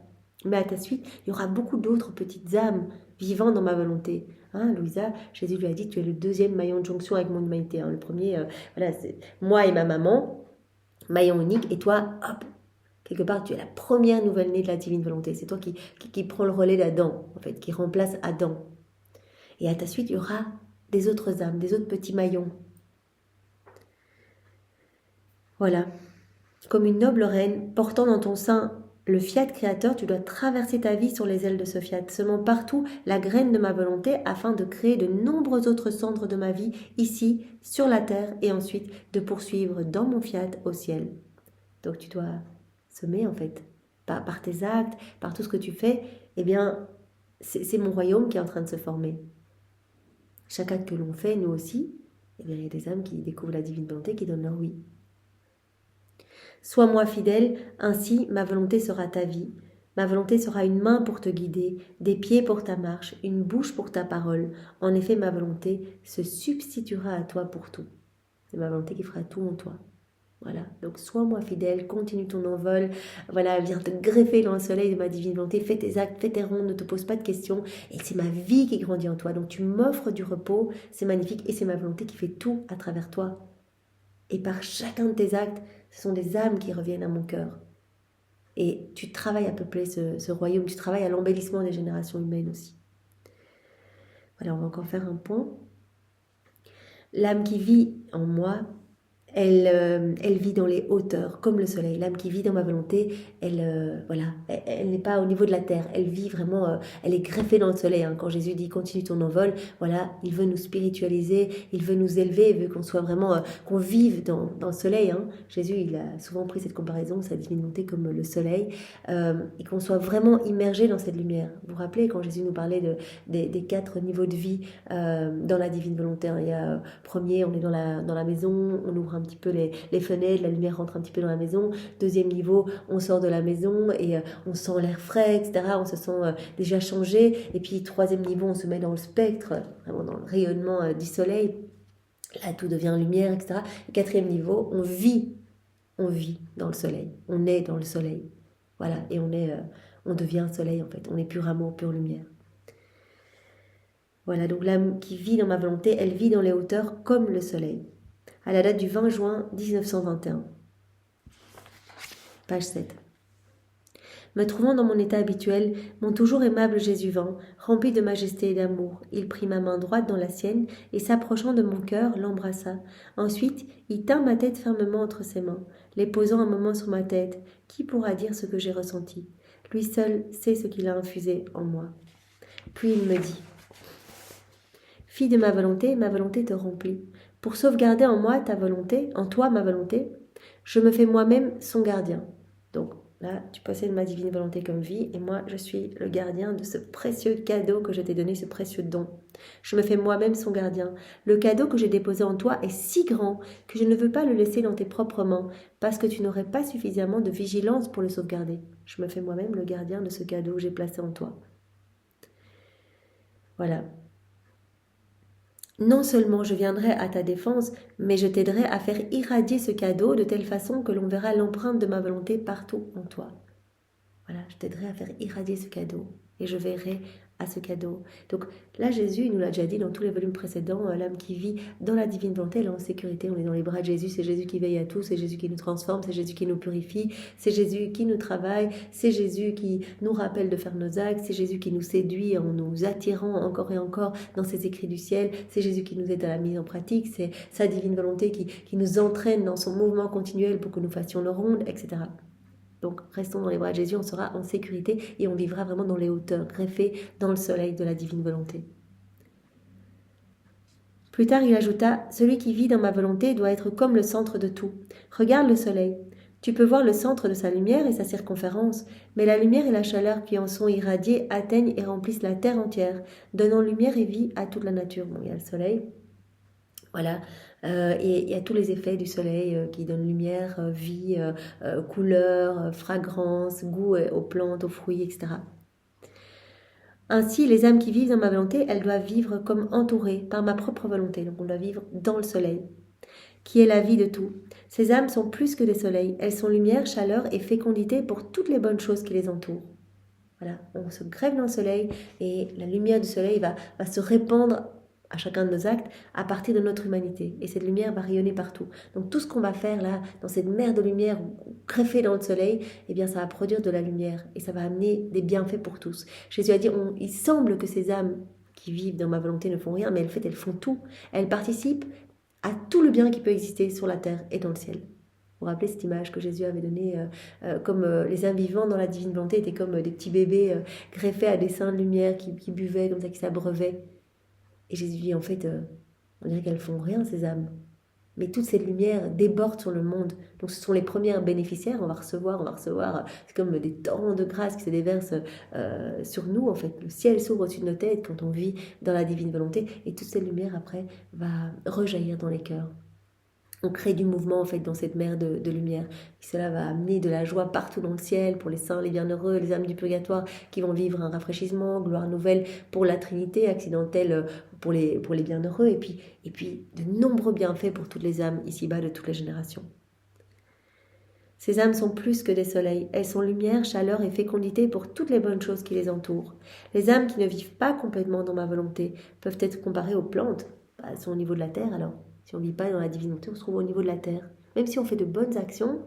Mais à ta suite, il y aura beaucoup d'autres petites âmes vivant dans ma volonté. Hein, Louisa, Jésus lui a dit, tu es le deuxième maillon de jonction avec mon humanité. Hein. Le premier, voilà, c'est moi et ma maman, maillon unique, et toi, hop, quelque part, tu es la première nouvelle-née de la divine volonté. C'est toi qui prends le relais d'Adam, en fait, qui remplace Adam. Et à ta suite, il y aura des autres âmes, des autres petits maillons. Voilà. Comme une noble reine, portant dans ton sein le fiat créateur, tu dois traverser ta vie sur les ailes de ce fiat, semant partout la graine de ma volonté afin de créer de nombreux autres centres de ma vie ici, sur la terre, et ensuite de poursuivre dans mon fiat au ciel. Donc tu dois semer en fait, par tes actes, par tout ce que tu fais, eh bien c'est mon royaume qui est en train de se former. Chaque acte que l'on fait, nous aussi, eh bien, il y a des âmes qui découvrent la divine volonté, qui donnent leur oui. Sois-moi fidèle, ainsi ma volonté sera ta vie. Ma volonté sera une main pour te guider, des pieds pour ta marche, une bouche pour ta parole. En effet, ma volonté se substituera à toi pour tout. C'est ma volonté qui fera tout en toi. Voilà, donc sois-moi fidèle, continue ton envol, voilà, viens te greffer dans le soleil de ma divine volonté, fais tes actes, fais tes rondes, ne te pose pas de questions, et c'est ma vie qui grandit en toi, donc tu m'offres du repos, c'est magnifique, et c'est ma volonté qui fait tout à travers toi. Et par chacun de tes actes, ce sont des âmes qui reviennent à mon cœur. Et tu travailles à peupler ce royaume, tu travailles à l'embellissement des générations humaines aussi. Voilà, on va encore faire un point. L'âme qui vit en moi, elle vit dans les hauteurs, comme le soleil. L'âme qui vit dans ma volonté, voilà, elle n'est pas au niveau de la terre. Elle vit vraiment, elle est greffée dans le soleil. Hein. Quand Jésus dit continue ton envol, voilà, il veut nous spiritualiser, il veut nous élever, il veut qu'on soit vraiment, qu'on vive dans le soleil. Hein. Jésus, il a souvent pris cette comparaison, sa divine volonté comme le soleil, et qu'on soit vraiment immergé dans cette lumière. Vous vous rappelez quand Jésus nous parlait des 4 niveaux de vie dans la divine volonté. Hein. Il y a premier, on est dans la maison, on ouvre un petit peu les fenêtres, la lumière rentre un petit peu dans la maison. Deuxième niveau, on sort de la maison et on sent l'air frais, etc. On se sent déjà changé. Et puis troisième niveau, on se met dans le spectre, vraiment dans le rayonnement du soleil. Là, tout devient lumière, etc. Et quatrième niveau, on vit dans le soleil. On est dans le soleil. Voilà, et on devient soleil en fait. On est pur amour, pure lumière. Voilà, donc l'âme qui vit dans ma volonté, elle vit dans les hauteurs comme le soleil. À la date du 20 juin 1921. Page 7. Me trouvant dans mon état habituel, mon toujours aimable Jésus vint, rempli de majesté et d'amour. Il prit ma main droite dans la sienne et s'approchant de mon cœur, l'embrassa. Ensuite, il tint ma tête fermement entre ses mains, les posant un moment sur ma tête. Qui pourra dire ce que j'ai ressenti? Lui seul sait ce qu'il a infusé en moi. Puis il me dit: Fille de ma volonté te remplit. Pour sauvegarder en moi ta volonté, en toi ma volonté, je me fais moi-même son gardien. Donc là, tu possèdes ma divine volonté comme vie, et moi, je suis le gardien de ce précieux cadeau que je t'ai donné, ce précieux don. Je me fais moi-même son gardien. Le cadeau que j'ai déposé en toi est si grand que je ne veux pas le laisser dans tes propres mains, parce que tu n'aurais pas suffisamment de vigilance pour le sauvegarder. Je me fais moi-même le gardien de ce cadeau que j'ai placé en toi. Voilà. Non seulement je viendrai à ta défense, mais je t'aiderai à faire irradier ce cadeau de telle façon que l'on verra l'empreinte de ma volonté partout en toi. Voilà, je t'aiderai à faire irradier ce cadeau et je verrai à ce cadeau. Donc là, Jésus, il nous l'a déjà dit dans tous les volumes précédents, l'âme qui vit dans la divine volonté, elle est en sécurité, on est dans les bras de Jésus, c'est Jésus qui veille à tout, c'est Jésus qui nous transforme, c'est Jésus qui nous purifie, c'est Jésus qui nous travaille, c'est Jésus qui nous rappelle de faire nos actes, c'est Jésus qui nous séduit en nous attirant encore et encore dans ses écrits du ciel, c'est Jésus qui nous aide à la mise en pratique, c'est sa divine volonté qui nous entraîne dans son mouvement continuel pour que nous fassions le ronde, etc. Donc restons dans les bras de Jésus, on sera en sécurité et on vivra vraiment dans les hauteurs, greffés dans le soleil de la divine volonté. Plus tard, il ajouta: Celui qui vit dans ma volonté doit être comme le centre de tout. Regarde le soleil. Tu peux voir le centre de sa lumière et sa circonférence, mais la lumière et la chaleur qui en sont irradiées atteignent et remplissent la terre entière, donnant lumière et vie à toute la nature. Bon, il y a le soleil, voilà, et il y a tous les effets du soleil qui donnent lumière, vie, couleur, fragrance, goût aux plantes, aux fruits, etc. Ainsi, les âmes qui vivent dans ma volonté, elles doivent vivre comme entourées par ma propre volonté. Donc on doit vivre dans le soleil, qui est la vie de tout. Ces âmes sont plus que des soleils. Elles sont lumière, chaleur et fécondité pour toutes les bonnes choses qui les entourent. Voilà, on se greffe dans le soleil et la lumière du soleil va se répandre à chacun de nos actes à partir de notre humanité. Et cette lumière va rayonner partout. Donc tout ce qu'on va faire là, dans cette mer de lumière greffée dans le soleil, eh bien ça va produire de la lumière et ça va amener des bienfaits pour tous. Jésus a dit, il semble que ces âmes qui vivent dans ma volonté ne font rien, mais en fait elles font tout. Elles participent à tout le bien qui peut exister sur la terre et dans le ciel. Vous vous rappelez cette image que Jésus avait donnée, comme les âmes vivants dans la divine volonté étaient comme des petits bébés greffés à des seins de lumière qui buvaient comme ça, qui s'abreuvaient. Et Jésus dit, en fait, on dirait qu'elles font rien, ces âmes. Mais toute cette lumière déborde sur le monde. Donc ce sont les premières bénéficiaires, on va recevoir, c'est comme des torrents de grâce qui se déversent sur nous, en fait. Le ciel s'ouvre au-dessus de nos têtes quand on vit dans la divine volonté. Et toute cette lumière, après, va rejaillir dans les cœurs. On crée du mouvement en fait dans cette mer de lumière. Et cela va amener de la joie partout dans le ciel pour les saints, les bienheureux, les âmes du purgatoire qui vont vivre un rafraîchissement, gloire nouvelle pour la Trinité, accidentelle pour les bienheureux et puis de nombreux bienfaits pour toutes les âmes ici-bas de toutes les générations. Ces âmes sont plus que des soleils. Elles sont lumière, chaleur et fécondité pour toutes les bonnes choses qui les entourent. Les âmes qui ne vivent pas complètement dans ma volonté peuvent être comparées aux plantes. Elles sont au niveau de la terre alors. Si on ne vit pas dans la divinité, on se trouve au niveau de la terre. Même si on fait de bonnes actions,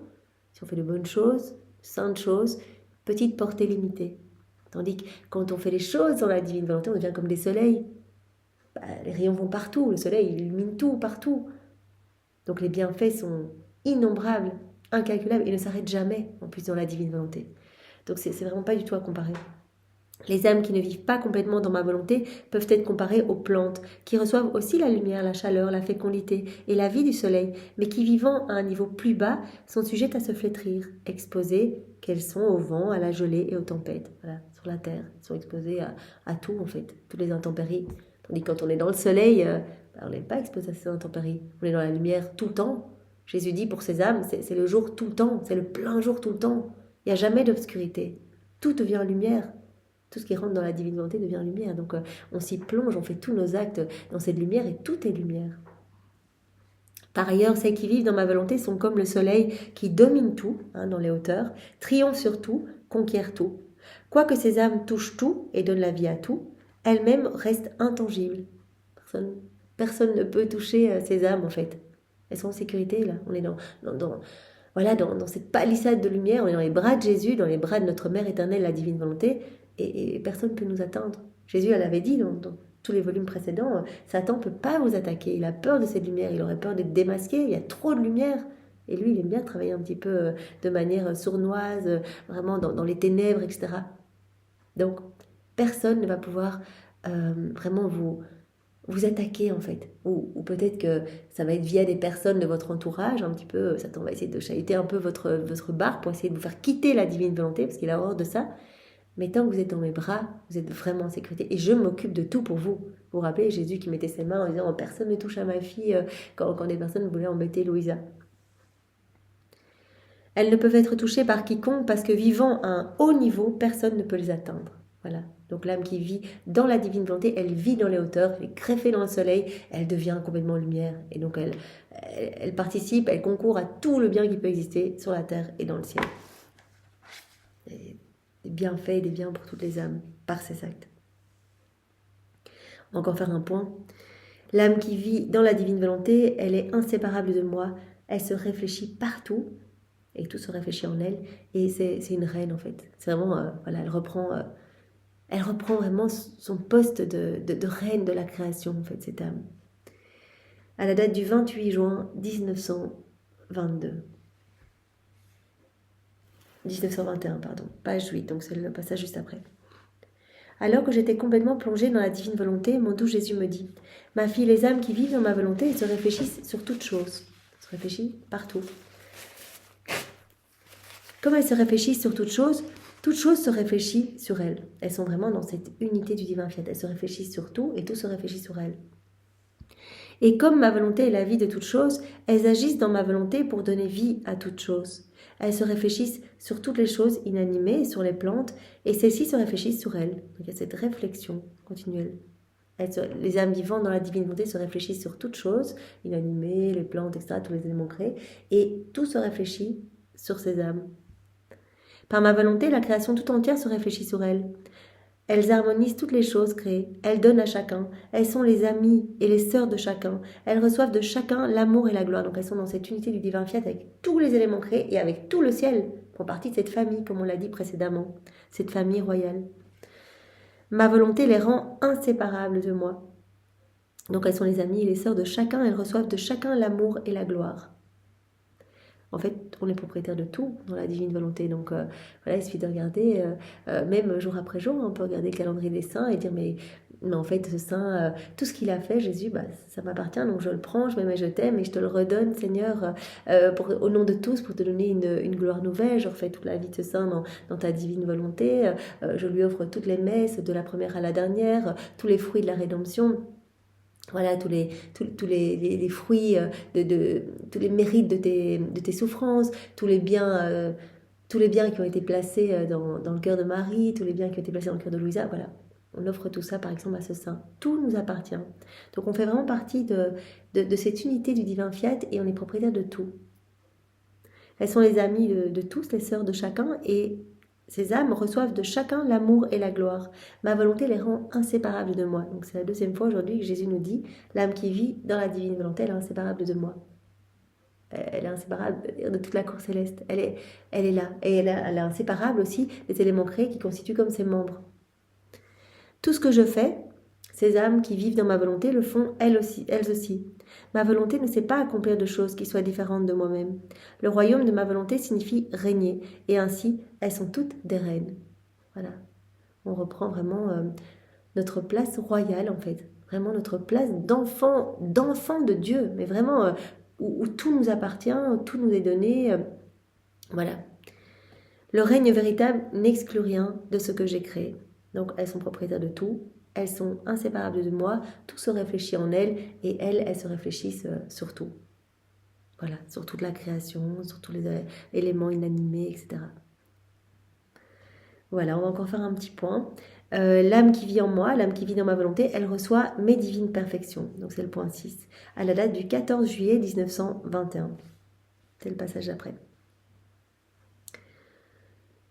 si on fait de bonnes choses, saintes choses, petite portée limitée. Tandis que quand on fait les choses dans la divine volonté, on devient comme des soleils. Les rayons vont partout, le soleil il illumine tout, partout. Donc les bienfaits sont innombrables, incalculables et ne s'arrêtent jamais en plus dans la divine volonté. Donc c'est vraiment pas du tout à comparer. Les âmes qui ne vivent pas complètement dans ma volonté peuvent être comparées aux plantes, qui reçoivent aussi la lumière, la chaleur, la fécondité et la vie du soleil, mais qui, vivant à un niveau plus bas, sont sujettes à se flétrir, exposées qu'elles sont au vent, à la gelée et aux tempêtes. Voilà, sur la terre, elles sont exposées à tout en fait, toutes les intempéries. Tandis que quand on est dans le soleil, on n'est pas exposé à ces intempéries, on est dans la lumière tout le temps. Jésus dit pour ces âmes, c'est le jour tout le temps, c'est le plein jour tout le temps. Il n'y a jamais d'obscurité, tout devient lumière. Tout ce qui rentre dans la divine volonté devient lumière. Donc on s'y plonge, on fait tous nos actes dans cette lumière et tout est lumière. Par ailleurs, celles qui vivent dans ma volonté sont comme le soleil qui domine tout, dans les hauteurs, triomphe sur tout, conquiert tout. Quoique ces âmes touchent tout et donnent la vie à tout, elles-mêmes restent intangibles. Personne ne peut toucher ces âmes en fait. Elles sont en sécurité là. On est dans cette palissade de lumière, on est dans les bras de Jésus, dans les bras de notre Mère éternelle, la divine volonté, et personne ne peut nous atteindre. Jésus l'avait dit dans tous les volumes précédents, Satan ne peut pas vous attaquer, il a peur de cette lumière, il aurait peur d'être démasqué, il y a trop de lumière. Et lui, il aime bien travailler un petit peu de manière sournoise, vraiment dans les ténèbres, etc. Donc, personne ne va pouvoir vraiment vous attaquer en fait, ou peut-être que ça va être via des personnes de votre entourage, un petit peu, Satan va essayer de chahuter un peu votre barque pour essayer de vous faire quitter la divine volonté, parce qu'il a horreur de ça, mais tant que vous êtes dans mes bras, vous êtes vraiment en sécurité, et je m'occupe de tout pour vous. Vous vous rappelez Jésus qui mettait ses mains en disant « Personne ne touche à ma fille » quand des personnes voulaient embêter Louisa. Elles ne peuvent être touchées par quiconque parce que vivant à un haut niveau, personne ne peut les atteindre. Voilà. Donc l'âme qui vit dans la divine volonté, elle vit dans les hauteurs, elle est greffée dans le soleil, elle devient complètement lumière. Et donc elle participe, elle concourt à tout le bien qui peut exister sur la terre et dans le ciel. Des bienfaits et des biens pour toutes les âmes par ces actes. On va encore faire un point. L'âme qui vit dans la divine volonté, elle est inséparable de moi, elle se réfléchit partout, et tout se réfléchit en elle, et c'est une reine en fait. C'est vraiment, elle reprend vraiment son poste de reine de la création en fait, cette âme. À la date du 28 juin 1922. 1921, pardon, page 8, donc c'est le passage juste après. Alors que j'étais complètement plongée dans la divine volonté, mon doux Jésus me dit « Ma fille, les âmes qui vivent dans ma volonté se réfléchissent sur toutes choses. » Se réfléchissent partout. Comme elles se réfléchissent sur toutes choses se réfléchit sur elles. Elles sont vraiment dans cette unité du divin fiat. Elles se réfléchissent sur tout et tout se réfléchit sur elles. Et comme ma volonté est la vie de toutes choses, elles agissent dans ma volonté pour donner vie à toutes choses. Elles se réfléchissent sur toutes les choses inanimées, sur les plantes, et celles-ci se réfléchissent sur elles. Donc il y a cette réflexion continuelle. Les âmes vivantes dans la divine volonté se réfléchissent sur toutes choses, inanimées, les plantes, etc., tous les éléments créés, et tout se réfléchit sur ces âmes. Par ma volonté, la création tout entière se réfléchit sur elles. Elles harmonisent toutes les choses créées, elles donnent à chacun, elles sont les amies et les sœurs de chacun, elles reçoivent de chacun l'amour et la gloire. Donc elles sont dans cette unité du divin fiat avec tous les éléments créés et avec tout le ciel, font partie de cette famille, comme on l'a dit précédemment, cette famille royale. Ma volonté les rend inséparables de moi. Donc elles sont les amies et les sœurs de chacun, elles reçoivent de chacun l'amour et la gloire. En fait, on est propriétaire de tout dans la divine volonté. Donc il suffit de regarder, même jour après jour, on peut regarder le calendrier des saints et dire mais en fait, ce saint, tout ce qu'il a fait, Jésus, ça m'appartient, donc je le prends, je m'aime et je t'aime et je te le redonne, Seigneur, au nom de tous, pour te donner une gloire nouvelle. Je refais toute la vie de ce saint dans ta divine volonté. Je lui offre toutes les messes, de la première à la dernière, tous les fruits de la rédemption. Voilà, tous les fruits, tous les mérites de tes souffrances, tous les biens qui ont été placés dans le cœur de Marie, tous les biens qui ont été placés dans le cœur de Louisa, voilà. On offre tout ça, par exemple, à ce saint. Tout nous appartient. Donc, on fait vraiment partie de cette unité du divin fiat et on est propriétaire de tout. Elles sont les amies de tous, les sœurs de chacun, et ces âmes reçoivent de chacun l'amour et la gloire. Ma volonté les rend inséparables de moi. Donc c'est la deuxième fois aujourd'hui que Jésus nous dit, l'âme qui vit dans la divine volonté, elle est inséparable de moi. Elle est inséparable de toute la cour céleste. Elle est là. Et elle est inséparable aussi des éléments créés qui constituent comme ses membres. Tout ce que je fais, Ces âmes qui vivent dans ma volonté le font elles aussi. Ma volonté ne sait pas accomplir de choses qui soient différentes de moi-même. Le royaume de ma volonté signifie régner, et ainsi elles sont toutes des reines. Voilà. On reprend vraiment notre place royale en fait. Vraiment notre place d'enfant de Dieu, mais vraiment où tout nous appartient, où tout nous est donné. Voilà. Le règne véritable n'exclut rien de ce que j'ai créé. Donc elles sont propriétaires de tout, elles sont inséparables de moi, tout se réfléchit en elles et elles se réfléchissent sur tout. Voilà, sur toute la création, sur tous les éléments inanimés, etc. Voilà, on va encore faire un petit point. L'âme qui vit en moi, l'âme qui vit dans ma volonté, elle reçoit mes divines perfections. Donc c'est le point 6, à la date du 14 juillet 1921. C'est le passage d'après.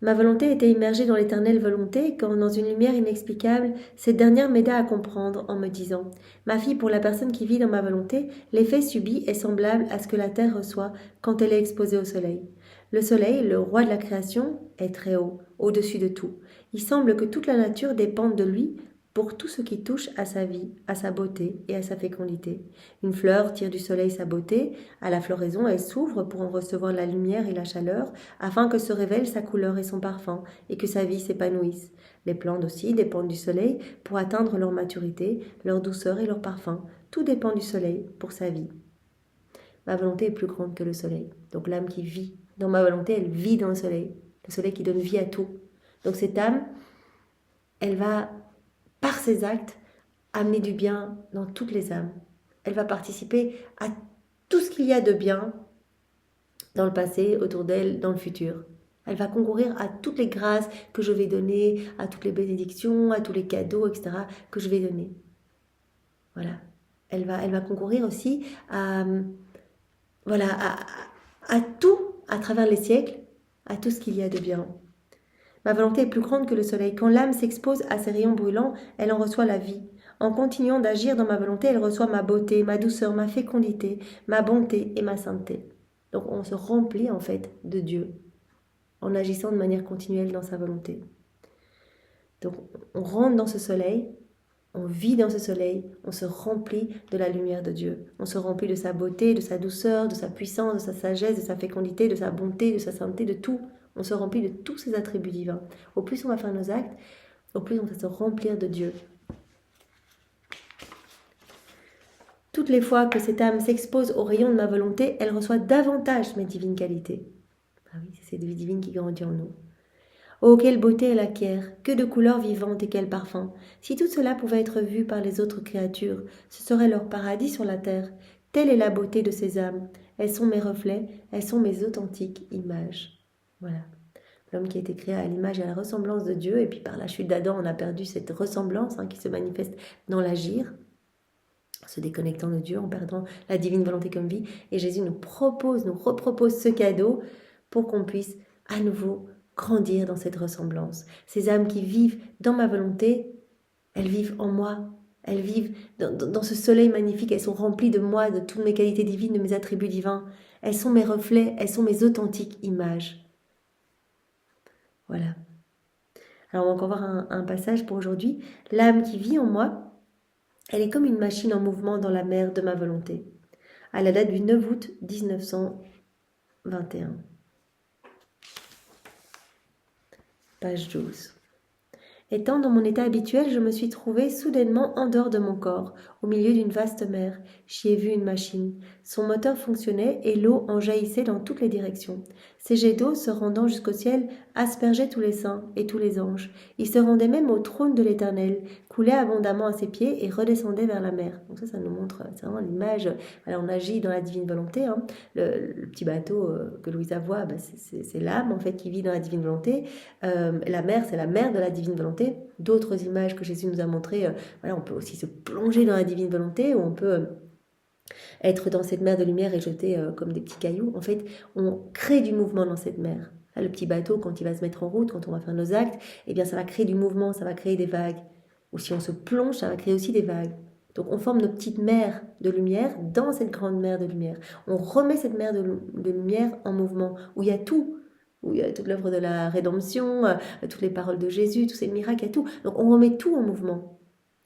Ma volonté était immergée dans l'éternelle volonté quand, dans une lumière inexplicable, cette dernière m'aida à comprendre en me disant « Ma fille, pour la personne qui vit dans ma volonté, l'effet subi est semblable à ce que la terre reçoit quand elle est exposée au soleil. Le soleil, le roi de la création, est très haut, au-dessus de tout. Il semble que toute la nature dépende de lui pour tout ce qui touche à sa vie, à sa beauté et à sa fécondité. Une fleur tire du soleil sa beauté, à la floraison elle s'ouvre pour en recevoir la lumière et la chaleur, afin que se révèlent sa couleur et son parfum, et que sa vie s'épanouisse. Les plantes aussi dépendent du soleil pour atteindre leur maturité, leur douceur et leur parfum. Tout dépend du soleil pour sa vie. Ma volonté est plus grande que le soleil. Donc l'âme qui vit dans ma volonté, elle vit dans le soleil qui donne vie à tout. Donc cette âme, elle va, par ses actes, amener du bien dans toutes les âmes. Elle va participer à tout ce qu'il y a de bien dans le passé, autour d'elle, dans le futur. Elle va concourir à toutes les grâces que je vais donner, à toutes les bénédictions, à tous les cadeaux, etc., que je vais donner. Voilà. Elle va concourir aussi à tout, à travers les siècles, à tout ce qu'il y a de bien. Ma volonté est plus grande que le soleil. Quand l'âme s'expose à ses rayons brûlants, elle en reçoit la vie. En continuant d'agir dans ma volonté, elle reçoit ma beauté, ma douceur, ma fécondité, ma bonté et ma sainteté. Donc on se remplit en fait de Dieu en agissant de manière continuelle dans sa volonté. Donc on rentre dans ce soleil, on vit dans ce soleil, on se remplit de la lumière de Dieu. On se remplit de sa beauté, de sa douceur, de sa puissance, de sa sagesse, de sa fécondité, de sa bonté, de sa sainteté, de tout. On se remplit de tous ces attributs divins. Au plus on va faire nos actes, au plus on va se remplir de Dieu. Toutes les fois que cette âme s'expose au rayon de ma volonté, elle reçoit davantage mes divines qualités. Ah oui, c'est cette vie divine qui grandit en nous. Oh, quelle beauté elle acquiert, que de couleurs vivantes et quel parfum. Si tout cela pouvait être vu par les autres créatures, ce serait leur paradis sur la terre. Telle est la beauté de ces âmes. Elles sont mes reflets, elles sont mes authentiques images. Voilà. L'homme qui a été créé à l'image et à la ressemblance de Dieu, et puis par la chute d'Adam, on a perdu cette ressemblance qui se manifeste dans l'agir, se déconnectant de Dieu, en perdant la divine volonté comme vie. Et Jésus nous repropose ce cadeau pour qu'on puisse à nouveau grandir dans cette ressemblance. Ces âmes qui vivent dans ma volonté, elles vivent en moi, elles vivent dans ce soleil magnifique, elles sont remplies de moi, de toutes mes qualités divines, de mes attributs divins. Elles sont mes reflets, elles sont mes authentiques images. Voilà. Alors on va encore voir un passage pour aujourd'hui. L'âme qui vit en moi, elle est comme une machine en mouvement dans la mer de ma volonté. À la date du 9 août 1921. Page 12. Étant dans mon état habituel, je me suis trouvée soudainement en dehors de mon corps, au milieu d'une vaste mer. J'y ai vu une machine. Son moteur fonctionnait et l'eau en jaillissait dans toutes les directions. Ces jets d'eau, se rendant jusqu'au ciel, aspergeaient tous les saints et tous les anges. Ils se rendaient même au trône de l'Éternel, coulaient abondamment à ses pieds et redescendaient vers la mer. Donc ça nous montre, c'est vraiment l'image. Alors on agit dans la divine volonté. Le petit bateau que Louisa voit, c'est l'âme en fait qui vit dans la divine volonté. La mer, c'est la mer de la divine volonté. D'autres images que Jésus nous a montrées, on peut aussi se plonger dans la divine volonté, ou on peut être dans cette mer de lumière et jeter comme des petits cailloux. En fait, on crée du mouvement dans cette mer. Là, le petit bateau, quand il va se mettre en route, quand on va faire nos actes, eh bien, ça va créer du mouvement, ça va créer des vagues. Ou si on se plonge, ça va créer aussi des vagues. Donc, on forme nos petites mers de lumière dans cette grande mer de lumière. On remet cette mer de lumière en mouvement, où il y a tout. Où il y a toute l'œuvre de la rédemption, toutes les paroles de Jésus, tous ces miracles et tout. Donc on remet tout en mouvement.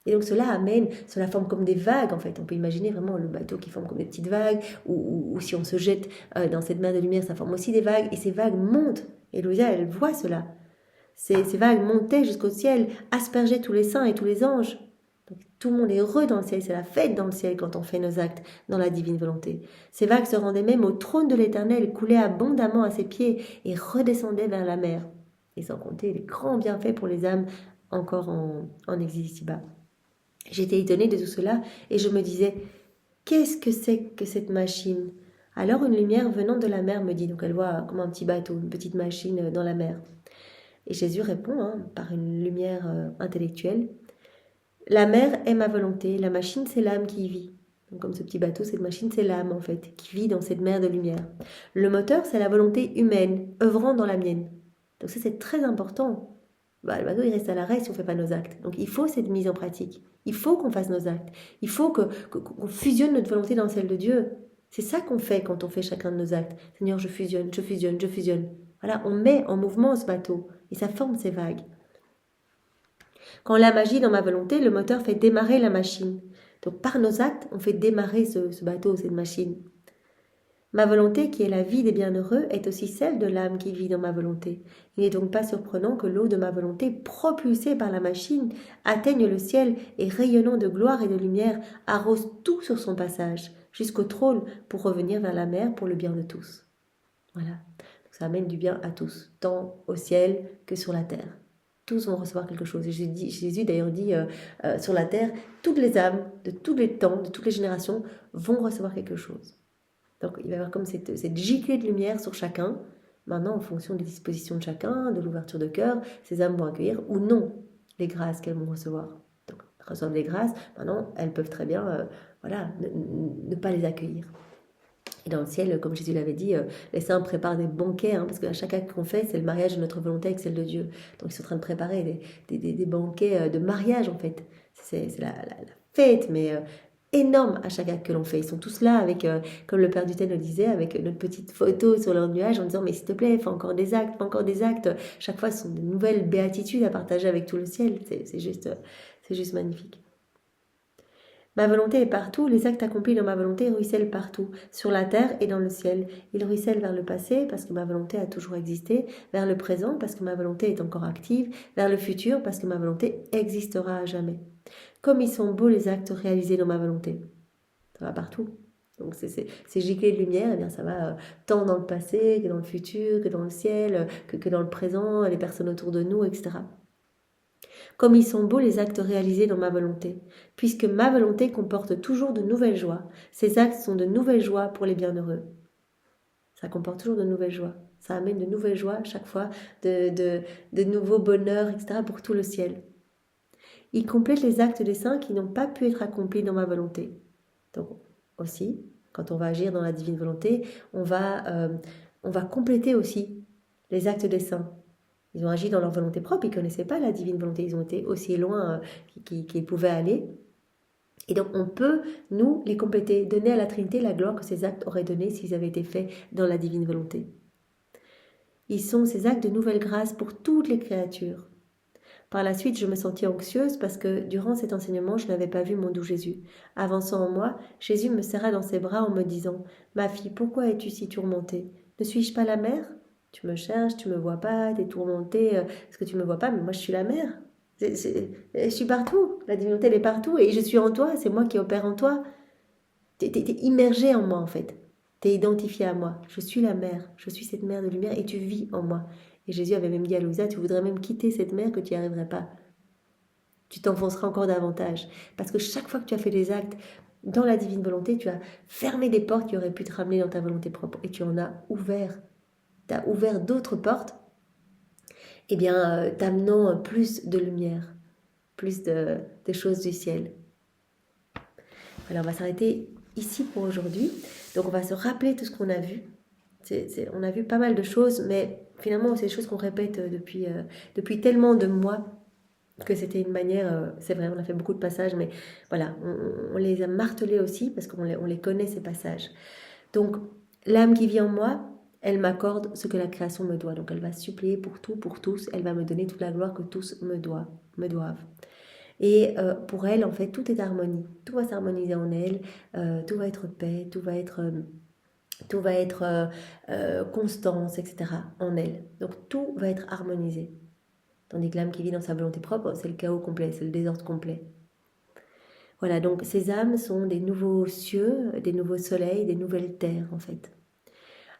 Et donc cela forme comme des vagues en fait. On peut imaginer vraiment le bateau qui forme comme des petites vagues, ou si on se jette dans cette mer de lumière, ça forme aussi des vagues, et ces vagues montent. Et Louisa, elle voit cela. Ces vagues montaient jusqu'au ciel, aspergeaient tous les saints et tous les anges. Donc, tout le monde est heureux dans le ciel, c'est la fête dans le ciel quand on fait nos actes dans la divine volonté. Ces vagues se rendaient même au trône de l'Éternel, coulaient abondamment à ses pieds et redescendaient vers la mer. Et sans compter les grands bienfaits pour les âmes encore en exil ici-bas. J'étais étonnée de tout cela et je me disais, qu'est-ce que c'est que cette machine? Alors une lumière venant de la mer me dit, donc elle voit comme un petit bateau, une petite machine dans la mer. Et Jésus répond par une lumière intellectuelle, la mer est ma volonté, la machine c'est l'âme qui y vit. Donc comme ce petit bateau, cette machine c'est l'âme en fait, qui vit dans cette mer de lumière. Le moteur c'est la volonté humaine, œuvrant dans la mienne. Donc ça c'est très important. Le bateau il reste à l'arrêt si on ne fait pas nos actes. Donc il faut cette mise en pratique. Il faut qu'on fasse nos actes. Il faut qu'on fusionne notre volonté dans celle de Dieu. C'est ça qu'on fait quand on fait chacun de nos actes. Seigneur, je fusionne, je fusionne, je fusionne. Voilà, on met en mouvement ce bateau et ça forme ces vagues. Quand l'âme agit dans ma volonté, le moteur fait démarrer la machine. Donc par nos actes, on fait démarrer ce bateau, cette machine. Ma volonté, qui est la vie des bienheureux, est aussi celle de l'âme qui vit dans ma volonté. Il n'est donc pas surprenant que l'eau de ma volonté, propulsée par la machine, atteigne le ciel et, rayonnant de gloire et de lumière, arrose tout sur son passage, jusqu'au trône, pour revenir vers la mer pour le bien de tous. Voilà. Donc ça amène du bien à tous, tant au ciel que sur la terre. Tous vont recevoir quelque chose. Et Jésus d'ailleurs dit sur la terre, toutes les âmes de tous les temps, de toutes les générations, vont recevoir quelque chose. Donc il va y avoir comme cette giclée de lumière sur chacun. Maintenant, en fonction des dispositions de chacun, de l'ouverture de cœur, ces âmes vont accueillir ou non les grâces qu'elles vont recevoir. Donc, elles reçoivent les grâces, maintenant, elles peuvent très bien ne pas les accueillir. Et dans le ciel, comme Jésus l'avait dit, les saints préparent des banquets, parce qu'à chaque acte qu'on fait, c'est le mariage de notre volonté avec celle de Dieu. Donc ils sont en train de préparer des banquets de mariage, en fait. C'est la fête, mais énorme à chaque acte que l'on fait. Ils sont tous là avec, comme le Père Dutel le disait, avec notre petite photo sur leur nuage en disant, mais s'il te plaît, fais encore des actes, fais encore des actes. Chaque fois, ce sont de nouvelles béatitudes à partager avec tout le ciel. C'est juste magnifique. Ma volonté est partout, les actes accomplis dans ma volonté ruissellent partout, sur la terre et dans le ciel. Ils ruissellent vers le passé parce que ma volonté a toujours existé, vers le présent parce que ma volonté est encore active, vers le futur parce que ma volonté existera à jamais. Comme ils sont beaux les actes réalisés dans ma volonté. Ça va partout. Donc ces giclées de lumière, eh bien ça va tant dans le passé que dans le futur, que dans le ciel, que dans le présent, les personnes autour de nous, etc. Comme ils sont beaux les actes réalisés dans ma volonté, puisque ma volonté comporte toujours de nouvelles joies. Ces actes sont de nouvelles joies pour les bienheureux. Ça comporte toujours de nouvelles joies. Ça amène de nouvelles joies chaque fois, de nouveaux bonheurs, etc. pour tout le ciel. Il complète les actes des saints qui n'ont pas pu être accomplis dans ma volonté. Donc aussi, quand on va agir dans la divine volonté, on va compléter aussi les actes des saints. Ils ont agi dans leur volonté propre, ils ne connaissaient pas la divine volonté, ils ont été aussi loin qu'ils pouvaient aller. Et donc on peut, nous, les compléter, donner à la Trinité la gloire que ces actes auraient donnée s'ils avaient été faits dans la divine volonté. Ils sont ces actes de nouvelle grâce pour toutes les créatures. Par la suite, je me sentis anxieuse parce que durant cet enseignement, je n'avais pas vu mon doux Jésus. Avançant en moi, Jésus me serra dans ses bras en me disant « Ma fille, pourquoi es-tu si tourmentée? Ne suis-je pas la mère ? Tu me cherches, tu me vois pas, tu es tourmentée, parce que tu me vois pas, mais moi je suis la mère. Je suis partout, la divinité elle est partout et je suis en toi, c'est moi qui opère en toi. T'es immergé en moi en fait. T'es identifié à moi. Je suis la mère, je suis cette mère de lumière et tu vis en moi. Et Jésus avait même dit à Louisa, tu voudrais même quitter cette mère que tu n'y arriverais pas. Tu t'enfonceras encore davantage. Parce que chaque fois que tu as fait des actes dans la divine volonté, tu as fermé des portes qui auraient pu te ramener dans ta volonté propre. Et tu en as ouvert. Tu as ouvert d'autres portes, t'amenant plus de lumière, plus de choses du ciel. Alors on va s'arrêter ici pour aujourd'hui. Donc on va se rappeler tout ce qu'on a vu. On a vu pas mal de choses, mais finalement c'est des choses qu'on répète depuis tellement de mois que c'était une manière, c'est vrai, on a fait beaucoup de passages, mais voilà, on les a martelés aussi parce qu'on les connaît ces passages. Donc l'âme qui vit en moi, elle m'accorde ce que la création me doit. Donc elle va supplier pour tout, pour tous, elle va me donner toute la gloire que tous me doivent. Et pour elle, en fait, tout est harmonie. Tout va s'harmoniser en elle, tout va être paix, tout va être constance, etc. en elle. Donc tout va être harmonisé. Tandis que l'âme qui vit dans sa volonté propre, c'est le chaos complet, c'est le désordre complet. Voilà, donc ces âmes sont des nouveaux cieux, des nouveaux soleils, des nouvelles terres en fait.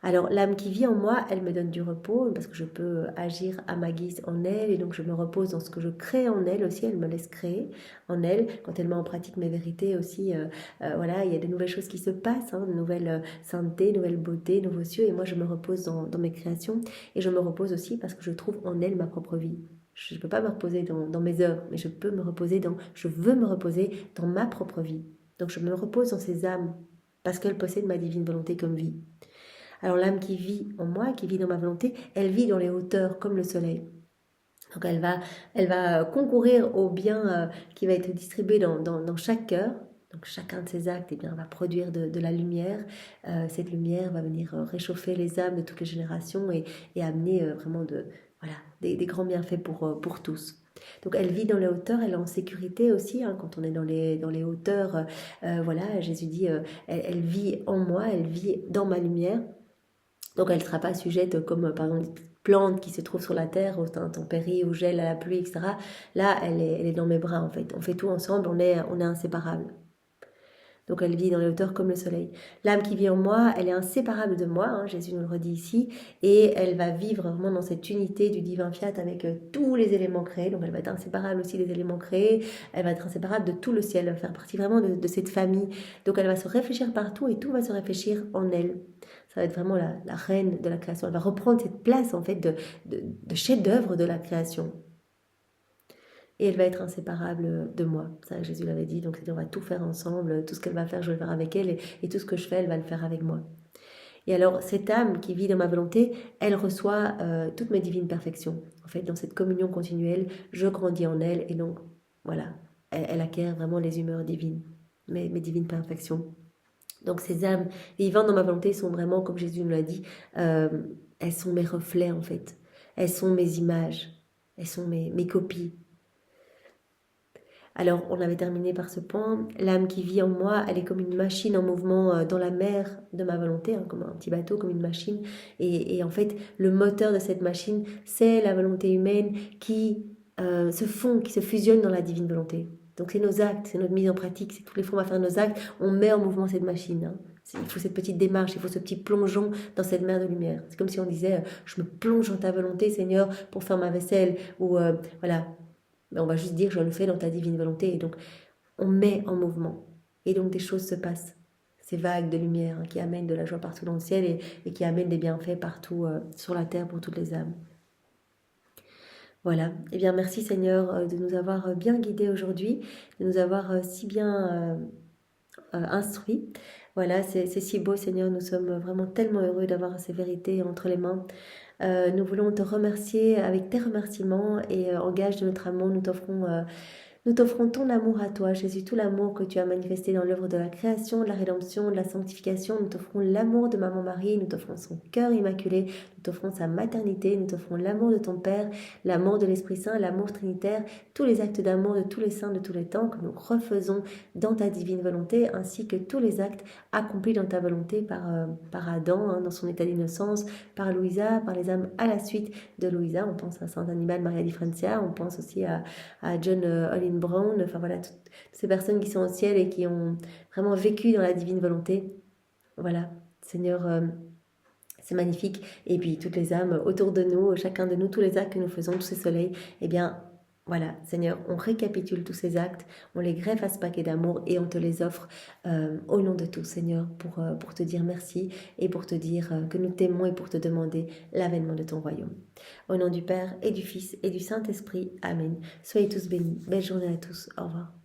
Alors l'âme qui vit en moi, elle me donne du repos parce que je peux agir à ma guise en elle et donc je me repose dans ce que je crée en elle aussi, elle me laisse créer en elle. Quand elle met en pratique mes vérités aussi, voilà, il y a de nouvelles choses qui se passent, de nouvelles sainteté, nouvelle beauté, nouveaux cieux et moi je me repose dans mes créations et je me repose aussi parce que je trouve en elle ma propre vie. Je ne peux pas me reposer dans mes œuvres, mais je veux me reposer dans ma propre vie. Donc je me repose dans ces âmes parce qu'elles possèdent ma divine volonté comme vie. Alors l'âme qui vit en moi, qui vit dans ma volonté, elle vit dans les hauteurs comme le soleil. Donc elle va concourir au bien qui va être distribué dans chaque cœur. Donc chacun de ces actes va produire de la lumière. Cette lumière va venir réchauffer les âmes de toutes les générations et amener vraiment des grands bienfaits pour tous. Donc elle vit dans les hauteurs, elle est en sécurité aussi, quand on est dans les hauteurs. Voilà, Jésus dit, elle vit en moi, elle vit dans ma lumière. Donc elle ne sera pas sujette comme par exemple des plantes qui se trouvent sur la terre, aux intempéries, au gel, à la pluie, etc. Là, elle est dans mes bras en fait. On fait tout ensemble, on est inséparables. Donc elle vit dans les hauteurs comme le soleil. L'âme qui vit en moi, elle est inséparable de moi, Jésus nous le redit ici, et elle va vivre vraiment dans cette unité du divin fiat avec tous les éléments créés. Donc elle va être inséparable aussi des éléments créés, elle va être inséparable de tout le ciel, elle va faire partie vraiment de cette famille. Donc elle va se réfléchir partout et tout va se réfléchir en elle. Ça va être vraiment la reine de la création. Elle va reprendre cette place en fait de chef-d'œuvre de la création. Et elle va être inséparable de moi. Ça, Jésus l'avait dit. Donc, on va tout faire ensemble. Tout ce qu'elle va faire, je vais le faire avec elle. Et tout ce que je fais, elle va le faire avec moi. Et alors, cette âme qui vit dans ma volonté, elle reçoit toutes mes divines perfections. En fait, dans cette communion continuelle, je grandis en elle. Et donc, voilà, elle acquiert vraiment les humeurs divines, mes divines perfections. Donc, ces âmes vivant dans ma volonté sont vraiment, comme Jésus nous l'a dit, elles sont mes reflets, en fait. Elles sont mes images. Elles sont mes copies. Alors, on avait terminé par ce point. L'âme qui vit en moi, elle est comme une machine en mouvement dans la mer de ma volonté, comme un petit bateau, comme une machine. Et en fait, le moteur de cette machine, c'est la volonté humaine qui se fond, qui se fusionne dans la divine volonté. Donc, c'est nos actes, c'est notre mise en pratique, c'est tous les fois on va faire nos actes, on met en mouvement cette machine. Il faut cette petite démarche, il faut ce petit plongeon dans cette mer de lumière. C'est comme si on disait, je me plonge dans ta volonté, Seigneur, pour faire ma vaisselle, ou voilà. On va juste dire je le fais dans ta divine volonté. Et donc on met en mouvement. Et donc des choses se passent. Ces vagues de lumière qui amènent de la joie partout dans le ciel et qui amènent des bienfaits partout sur la terre pour toutes les âmes. Voilà. Eh bien merci Seigneur de nous avoir bien guidés aujourd'hui, de nous avoir si bien instruits. Voilà, c'est si beau Seigneur, nous sommes vraiment tellement heureux d'avoir ces vérités entre les mains. Nous voulons te remercier avec tes remerciements et en gage de notre amour, nous t'offrons ton amour à toi, Jésus, tout l'amour que tu as manifesté dans l'œuvre de la création, de la rédemption, de la sanctification. Nous t'offrons l'amour de Maman Marie, nous t'offrons son cœur immaculé, nous t'offrons sa maternité, nous t'offrons l'amour de ton Père, l'amour de l'Esprit Saint, l'amour trinitaire, tous les actes d'amour de tous les saints de tous les temps que nous refaisons dans ta divine volonté, ainsi que tous les actes accomplis dans ta volonté par Adam, dans son état d'innocence, par Louisa, par les âmes à la suite de Louisa. On pense à Saint Annibal Maria di Francia, on pense aussi à John Olin Brown, enfin voilà, toutes ces personnes qui sont au ciel et qui ont vraiment vécu dans la divine volonté. Voilà, Seigneur, c'est magnifique. Et puis toutes les âmes autour de nous, chacun de nous, tous les actes que nous faisons, tous ces soleils, eh bien, voilà, Seigneur, on récapitule tous ces actes, on les greffe à ce paquet d'amour et on te les offre au nom de tous, Seigneur, pour te dire merci et pour te dire que nous t'aimons et pour te demander l'avènement de ton royaume. Au nom du Père et du Fils et du Saint-Esprit, Amen. Soyez tous bénis. Belle journée à tous. Au revoir.